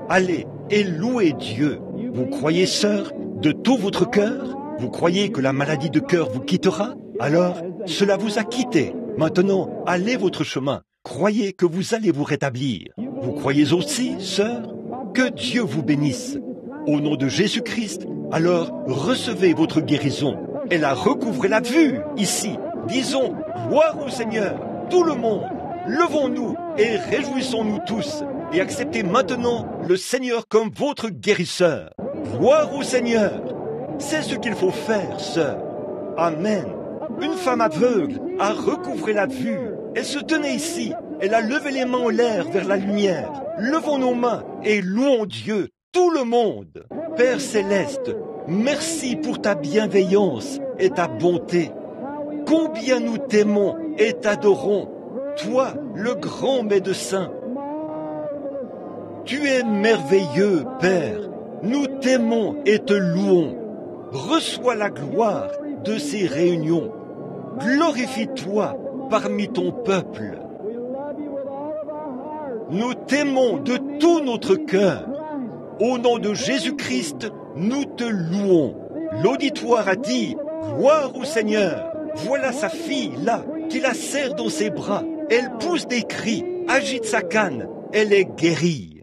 Allez et louez Dieu. Vous croyez, sœur, de tout votre cœur? Vous croyez que la maladie de cœur vous quittera? Alors, cela vous a quitté. Maintenant, allez votre chemin. Croyez que vous allez vous rétablir. Vous croyez aussi, sœur? Que Dieu vous bénisse. Au nom de Jésus-Christ, alors recevez votre guérison. Elle a recouvré la vue ici. Disons, gloire au Seigneur. Tout le monde, levons-nous et réjouissons-nous tous. Et acceptez maintenant le Seigneur comme votre guérisseur. Gloire au Seigneur. C'est ce qu'il faut faire, sœur. Amen. Une femme aveugle a recouvré la vue. Elle se tenait ici. Elle a levé les mains en l'air vers la lumière. Levons nos mains et louons Dieu, tout le monde. Père Céleste, merci pour ta bienveillance et ta bonté. Combien nous t'aimons et t'adorons, toi, le grand médecin. Tu es merveilleux, Père. Nous t'aimons et te louons. Reçois la gloire de ces réunions. Glorifie-toi parmi ton peuple. Nous t'aimons de tout notre cœur. Au nom de Jésus-Christ, nous te louons. L'auditoire a dit, gloire au Seigneur. Voilà sa fille, là, qui la serre dans ses bras. Elle pousse des cris, agite sa canne. Elle est guérie.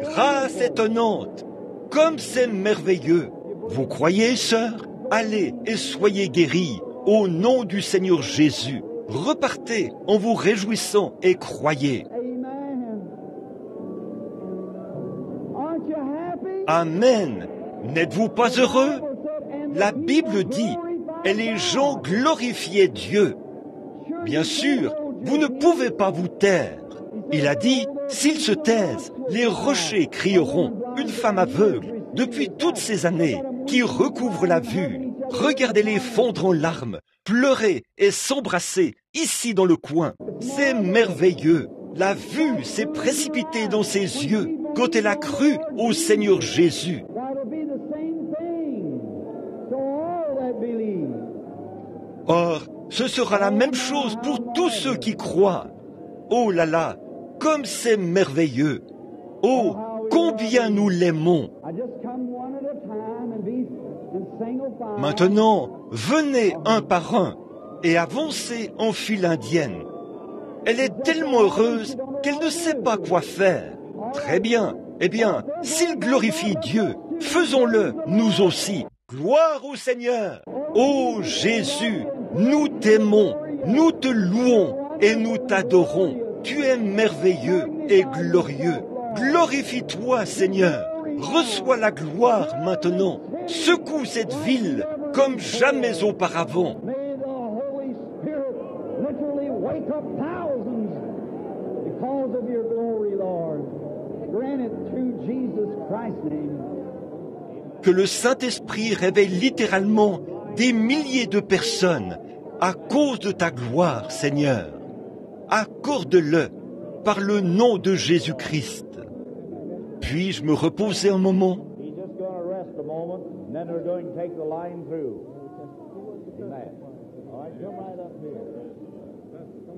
Grâce étonnante, comme c'est merveilleux. Vous croyez, sœur? Allez et soyez guéris au nom du Seigneur Jésus. Repartez en vous réjouissant et croyez. Amen. N'êtes-vous pas heureux? La Bible dit, et les gens glorifiaient Dieu. Bien sûr, vous ne pouvez pas vous taire. Il a dit, s'ils se taisent, les rochers crieront. Une femme aveugle, depuis toutes ces années, qui recouvre la vue. Regardez-les fondre en larmes, pleurer et s'embrasser, ici dans le coin. C'est merveilleux. La vue s'est précipitée dans ses yeux quand elle a cru au Seigneur Jésus. Or, ce sera la même chose pour tous ceux qui croient. Oh là là, comme c'est merveilleux. Oh, combien nous l'aimons. Maintenant, venez un par un et avancez en file indienne. Elle est tellement heureuse qu'elle ne sait pas quoi faire. Très bien. Eh bien, s'il glorifie Dieu, faisons-le, nous aussi. Gloire au Seigneur. Ô Jésus, nous t'aimons, nous te louons et nous t'adorons. Tu es merveilleux et glorieux. Glorifie-toi, Seigneur. Reçois la gloire maintenant. Secoue cette ville comme jamais auparavant. Que le Saint-Esprit réveille littéralement des milliers de personnes à cause de ta gloire, Seigneur. Accorde-le par le nom de Jésus-Christ. Puis-je me reposer un moment?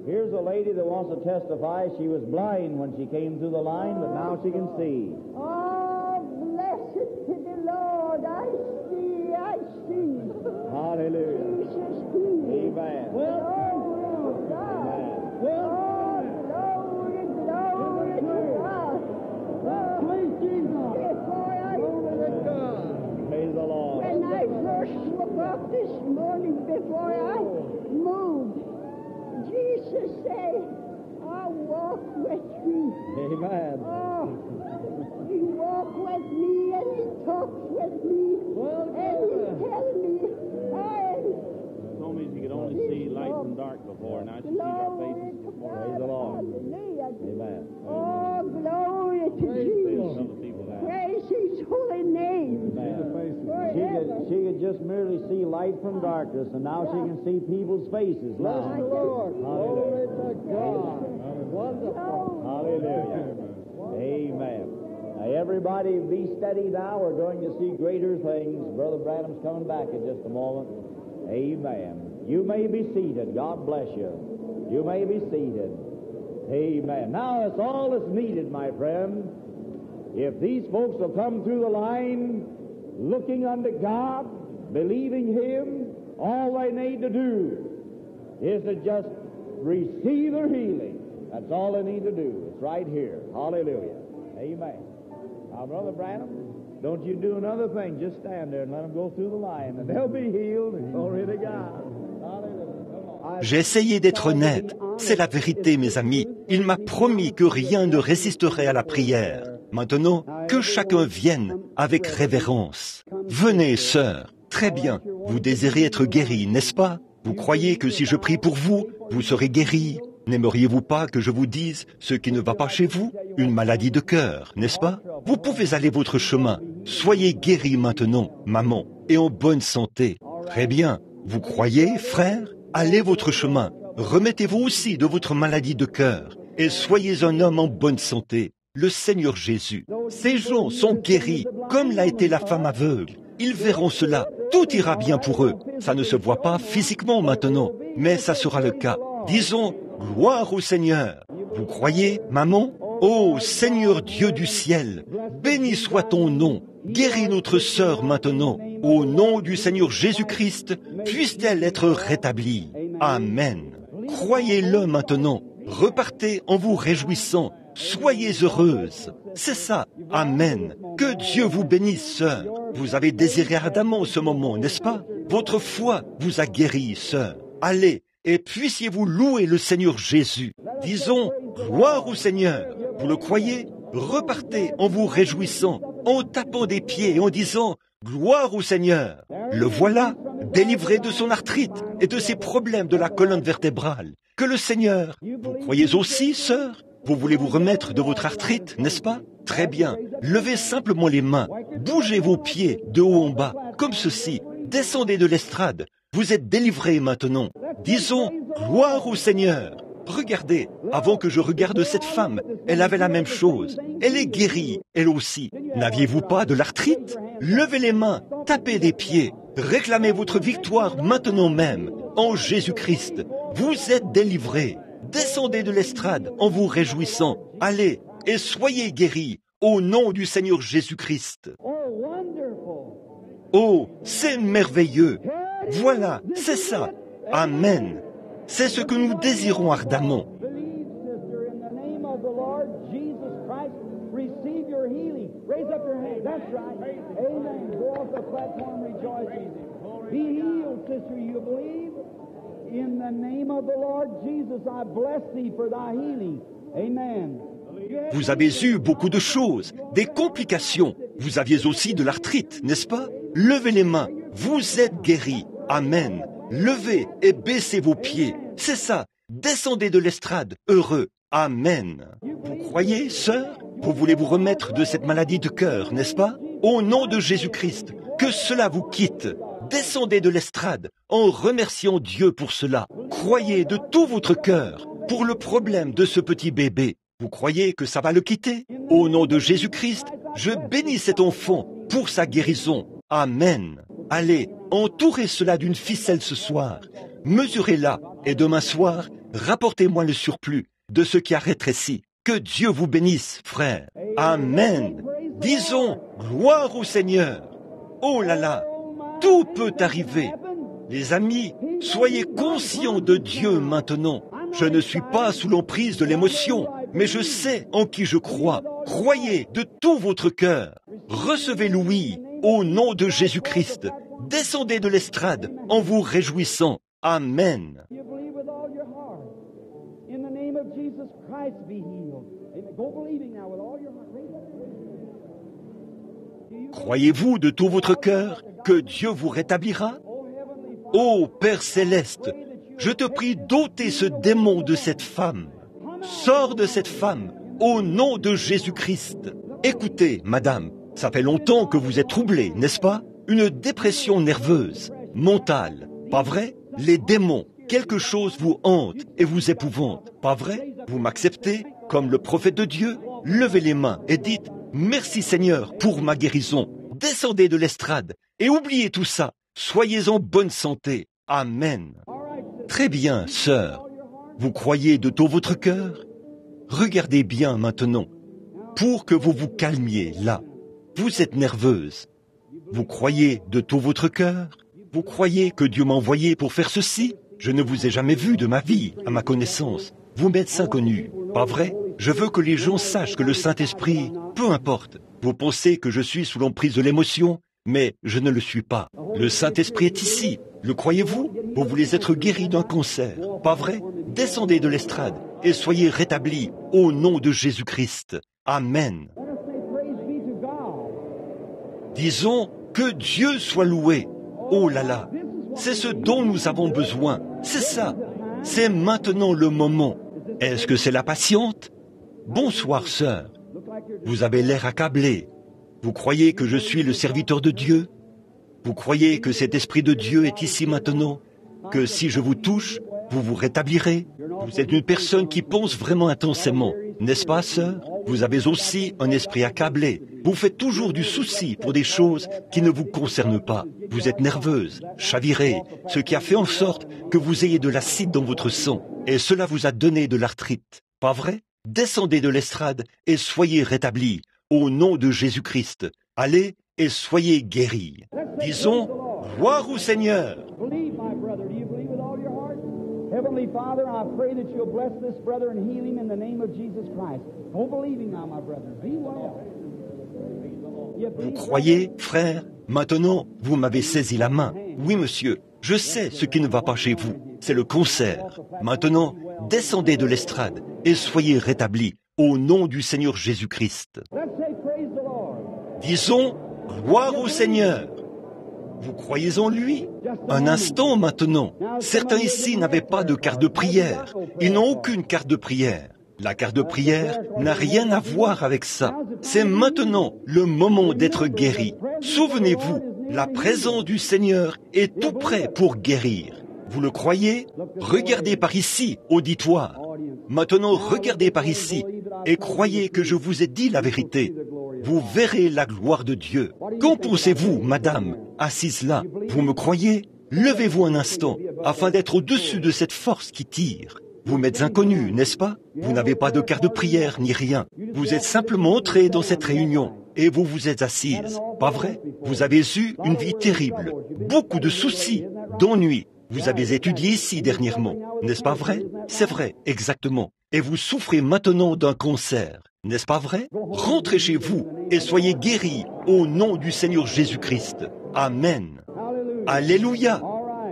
Here's a lady that wants to testify. She was blind when she came through the line, but now she can see. Oh, blessed be the Lord. I see. Hallelujah. Jesus, He. Amen. Well, oh, God. Oh, glory to God. Oh, please, Jesus. Praise the Lord. When I first woke up this morning, before I moved, Jesus said, I'll walk with you. Amen. Oh, He walked with me and He talked with me and He tell me, Told me she could only see light from dark before. Now she sees our faces this morning. Praise the Lord. Hallelujah. Amen. Oh, glory to Jesus. Some people that. Praise His holy name. She could just merely see light from darkness, and now she can see people's faces. Now. Bless the Lord. Hallelujah. to God. Wonderful. Hallelujah. Amen. Now, everybody be steady now. We're going to see greater things. Brother Branham's coming back in just a moment. Amen. You may be seated. God bless you. You may be seated. Amen. Now, that's all that's needed, my friend. If these folks will come through the line looking unto God, believing Him, all they need to do is to just receive their healing. That's all they need to do. It's right here. Hallelujah. Amen. Now, Brother Branham, don't you do another thing. Just stand there and let them go through the line, and they'll be healed. Glory to God. J'ai essayé d'être honnête. C'est la vérité, mes amis. Il m'a promis que rien ne résisterait à la prière. Maintenant, que chacun vienne avec révérence. Venez, sœur. Très bien. Vous désirez être guéri, n'est-ce pas? Vous croyez que si je prie pour vous, vous serez guéri? N'aimeriez-vous pas que je vous dise ce qui ne va pas chez vous? Une maladie de cœur, n'est-ce pas? Vous pouvez aller votre chemin. Soyez guéri maintenant, maman, et en bonne santé. Très bien. Vous croyez, frère? Allez votre chemin. Remettez-vous aussi de votre maladie de cœur et soyez un homme en bonne santé. Le Seigneur Jésus. Ces gens sont guéris, comme l'a été la femme aveugle. Ils verront cela. Tout ira bien pour eux. Ça ne se voit pas physiquement maintenant, mais ça sera le cas. Disons, gloire au Seigneur. Vous croyez, maman? Ô Seigneur Dieu du ciel, béni soit ton nom. Guéris notre sœur maintenant. Au nom du Seigneur Jésus-Christ, puisse-t-elle être rétablie. Amen. Croyez-le maintenant. Repartez en vous réjouissant. Soyez heureuse. C'est ça. Amen. Que Dieu vous bénisse, sœur. Vous avez désiré ardemment ce moment, n'est-ce pas? Votre foi vous a guéri, sœur. Allez, et puissiez-vous louer le Seigneur Jésus. Disons, gloire au Seigneur. Vous le croyez? Repartez en vous réjouissant, en tapant des pieds et en disant, gloire au Seigneur. Le voilà, délivré de son arthrite et de ses problèmes de la colonne vertébrale. Que le Seigneur... Vous croyez aussi, sœur? Vous voulez vous remettre de votre arthrite, n'est-ce pas? Très bien. Levez simplement les mains. Bougez vos pieds de haut en bas, comme ceci. Descendez de l'estrade. Vous êtes délivrés maintenant. Disons, gloire au Seigneur. Regardez, avant que je regarde cette femme, elle avait la même chose. Elle est guérie, elle aussi. N'aviez-vous pas de l'arthrite? Levez les mains, tapez des pieds. Réclamez votre victoire maintenant même, en Jésus-Christ. Vous êtes délivrés. Descendez de l'estrade en vous réjouissant. Allez et soyez guéris au nom du Seigneur Jésus-Christ. Oh, c'est merveilleux. Voilà, c'est ça. Amen. C'est ce que nous désirons ardemment. In the name of the Lord Jesus, I bless thee for thy healing. Amen. Vous avez eu beaucoup de choses, des complications. Vous aviez aussi de l'arthrite, n'est-ce pas? Levez les mains. Vous êtes guéris. Amen. Levez et baissez vos pieds. C'est ça. Descendez de l'estrade, heureux. Amen. Vous croyez, sœur? Vous voulez vous remettre de cette maladie de cœur, n'est-ce pas? Au nom de Jésus-Christ, que cela vous quitte. Descendez de l'estrade en remerciant Dieu pour cela. Croyez de tout votre cœur pour le problème de ce petit bébé. Vous croyez que ça va le quitter? Au nom de Jésus-Christ, je bénis cet enfant pour sa guérison. Amen. Allez, entourez cela d'une ficelle ce soir. Mesurez-la et demain soir, rapportez-moi le surplus de ce qui a rétréci. Que Dieu vous bénisse, frère. Amen. Disons, gloire au Seigneur. Oh là là, tout peut arriver. Les amis, soyez conscients de Dieu maintenant. Je ne suis pas sous l'emprise de l'émotion, mais je sais en qui je crois. Croyez de tout votre cœur. Recevez l'ouïe au nom de Jésus-Christ. Descendez de l'estrade en vous réjouissant. Amen. Croyez-vous de tout votre cœur que Dieu vous rétablira? Ô Père céleste, je te prie d'ôter ce démon de cette femme. Sors de cette femme au nom de Jésus-Christ. Écoutez, madame, ça fait longtemps que vous êtes troublée, n'est-ce pas? Une dépression nerveuse, mentale, pas vrai? Les démons, quelque chose vous hante et vous épouvante, pas vrai? Vous m'acceptez comme le prophète de Dieu? Levez les mains et dites, merci Seigneur pour ma guérison. Descendez de l'estrade et oubliez tout ça. Soyez en bonne santé. Amen. Très bien, sœur. Vous croyez de tout votre cœur? Regardez bien maintenant, pour que vous vous calmiez là. Vous êtes nerveuse. Vous croyez de tout votre cœur? Vous croyez que Dieu m'a envoyé pour faire ceci? Je ne vous ai jamais vu de ma vie, à ma connaissance. Vous médecin connu, pas vrai? Je veux que les gens sachent que le Saint-Esprit, peu importe. Vous pensez que je suis sous l'emprise de l'émotion, mais je ne le suis pas. Le Saint-Esprit est ici. Le croyez-vous? Vous voulez être guéri d'un cancer, pas vrai? Descendez de l'estrade et soyez rétablis au nom de Jésus-Christ. Amen. Disons que Dieu soit loué. Oh là là, c'est ce dont nous avons besoin. C'est ça. C'est maintenant le moment. Est-ce que c'est la patiente? Bonsoir, sœur. Vous avez l'air accablé. Vous croyez que je suis le serviteur de Dieu? Vous croyez que cet Esprit de Dieu est ici maintenant? Que si je vous touche, vous vous rétablirez? Vous êtes une personne qui pense vraiment intensément, n'est-ce pas, sœur? Vous avez aussi un esprit accablé. Vous faites toujours du souci pour des choses qui ne vous concernent pas. Vous êtes nerveuse, chavirée, ce qui a fait en sorte que vous ayez de l'acide dans votre sang. Et cela vous a donné de l'arthrite. Pas vrai? Descendez de l'estrade et soyez rétablis au nom de Jésus-Christ. Allez et soyez guéris. Disons, gloire au Seigneur. Heavenly Father, I pray that you'll bless this brother and heal him in the name of Jesus Christ. Oh, believing now, my brother. Be well. Vous croyez, frère? Maintenant, vous m'avez saisi la main. Oui, monsieur, je sais ce qui ne va pas chez vous. C'est le cancer. Maintenant, descendez de l'estrade et soyez rétablis au nom du Seigneur Jésus-Christ. Disons, gloire au Seigneur. Vous croyez en lui? Un instant maintenant. Certains ici n'avaient pas de carte de prière. Ils n'ont aucune carte de prière. La carte de prière n'a rien à voir avec ça. C'est maintenant le moment d'être guéri. Souvenez-vous, la présence du Seigneur est tout prêt pour guérir. Vous le croyez? Regardez par ici, auditoire. Maintenant, regardez par ici et croyez que je vous ai dit la vérité. Vous verrez la gloire de Dieu. Qu'en pensez-vous, madame, assise là? Vous me croyez? Levez-vous un instant, afin d'être au-dessus de cette force qui tire. Vous m'êtes inconnu, n'est-ce pas? Vous n'avez pas de carte de prière ni rien. Vous êtes simplement entré dans cette réunion et vous vous êtes assise. Pas vrai? Vous avez eu une vie terrible, beaucoup de soucis, d'ennuis. Vous avez étudié ici dernièrement, n'est-ce pas vrai? C'est vrai, exactement. Et vous souffrez maintenant d'un cancer, n'est-ce pas vrai? Rentrez chez vous et soyez guéris au nom du Seigneur Jésus-Christ. Amen. Alléluia.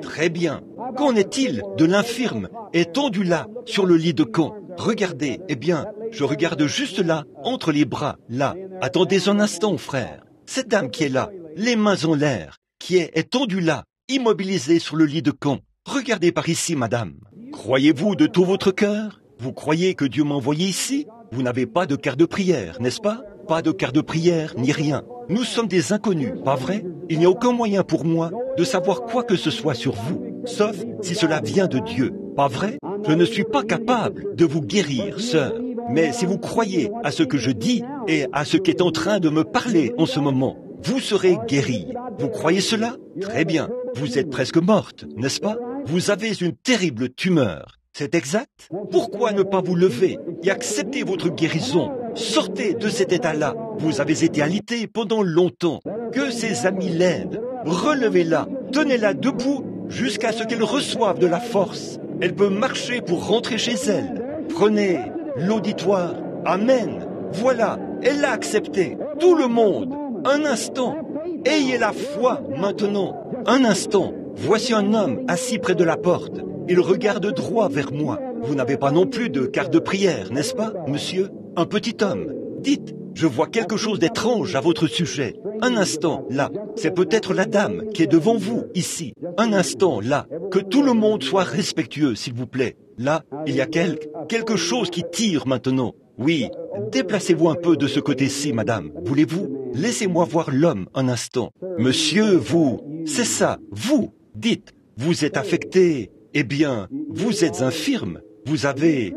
Très bien. Qu'en est-il de l'infirme étendu là, sur le lit de camp? Regardez, eh bien, je regarde juste là, entre les bras, là. Attendez un instant, frère. Cette dame qui est là, les mains en l'air, qui est étendue là, immobilisée sur le lit de camp. Regardez par ici, madame. Croyez-vous de tout votre cœur? Vous croyez que Dieu m'a envoyé ici? Vous n'avez pas de carte de prière, n'est-ce pas? Pas de carte de prière, ni rien. Nous sommes des inconnus, pas vrai? Il n'y a aucun moyen pour moi de savoir quoi que ce soit sur vous, sauf si cela vient de Dieu, pas vrai? Je ne suis pas capable de vous guérir, sœur. Mais si vous croyez à ce que je dis et à ce qui est en train de me parler en ce moment, vous serez guéris. Vous croyez cela? Très bien. Vous êtes presque morte, n'est-ce pas? Vous avez une terrible tumeur. C'est exact? Pourquoi ne pas vous lever et accepter votre guérison? Sortez de cet état-là. Vous avez été alité pendant longtemps. Que ses amis l'aident. Relevez-la. Tenez-la debout jusqu'à ce qu'elle reçoive de la force. Elle peut marcher pour rentrer chez elle. Prenez l'auditoire. Amen. Voilà, elle l'a accepté. Tout le monde. Un instant. Ayez la foi maintenant. Un instant. Voici un homme assis près de la porte. Il regarde droit vers moi. Vous n'avez pas non plus de carte de prière, n'est-ce pas, monsieur? Un petit homme. Dites, je vois quelque chose d'étrange à votre sujet. Un instant, là. C'est peut-être la dame qui est devant vous, ici. Un instant, là. Que tout le monde soit respectueux, s'il vous plaît. Là, il y a quelque chose qui tire maintenant. Oui, déplacez-vous un peu de ce côté-ci, madame. Voulez-vous? Laissez-moi voir l'homme un instant. Monsieur, vous, c'est ça, vous. Dites, vous êtes affecté. Eh bien, vous êtes infirme. Vous êtes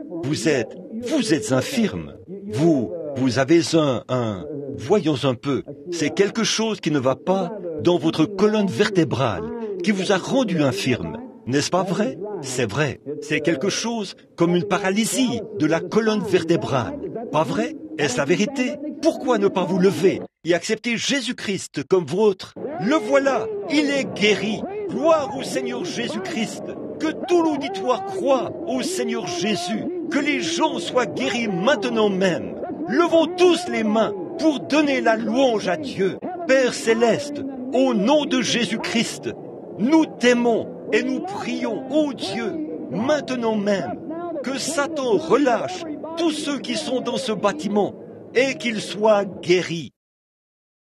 infirme. Vous avez voyons un peu, c'est quelque chose qui ne va pas dans votre colonne vertébrale, qui vous a rendu infirme. N'est-ce pas vrai? C'est vrai. C'est quelque chose comme une paralysie de la colonne vertébrale. Pas vrai? Est-ce la vérité? Pourquoi ne pas vous lever et accepter Jésus-Christ comme vôtre? Le voilà, il est guéri. Gloire au Seigneur Jésus-Christ. Que tout l'auditoire croie au Seigneur Jésus. Que les gens soient guéris maintenant même. Levons tous les mains pour donner la louange à Dieu. Père céleste, au nom de Jésus-Christ, nous t'aimons et nous prions, ô Dieu, maintenant même, que Satan relâche tous ceux qui sont dans ce bâtiment et qu'ils soient guéris.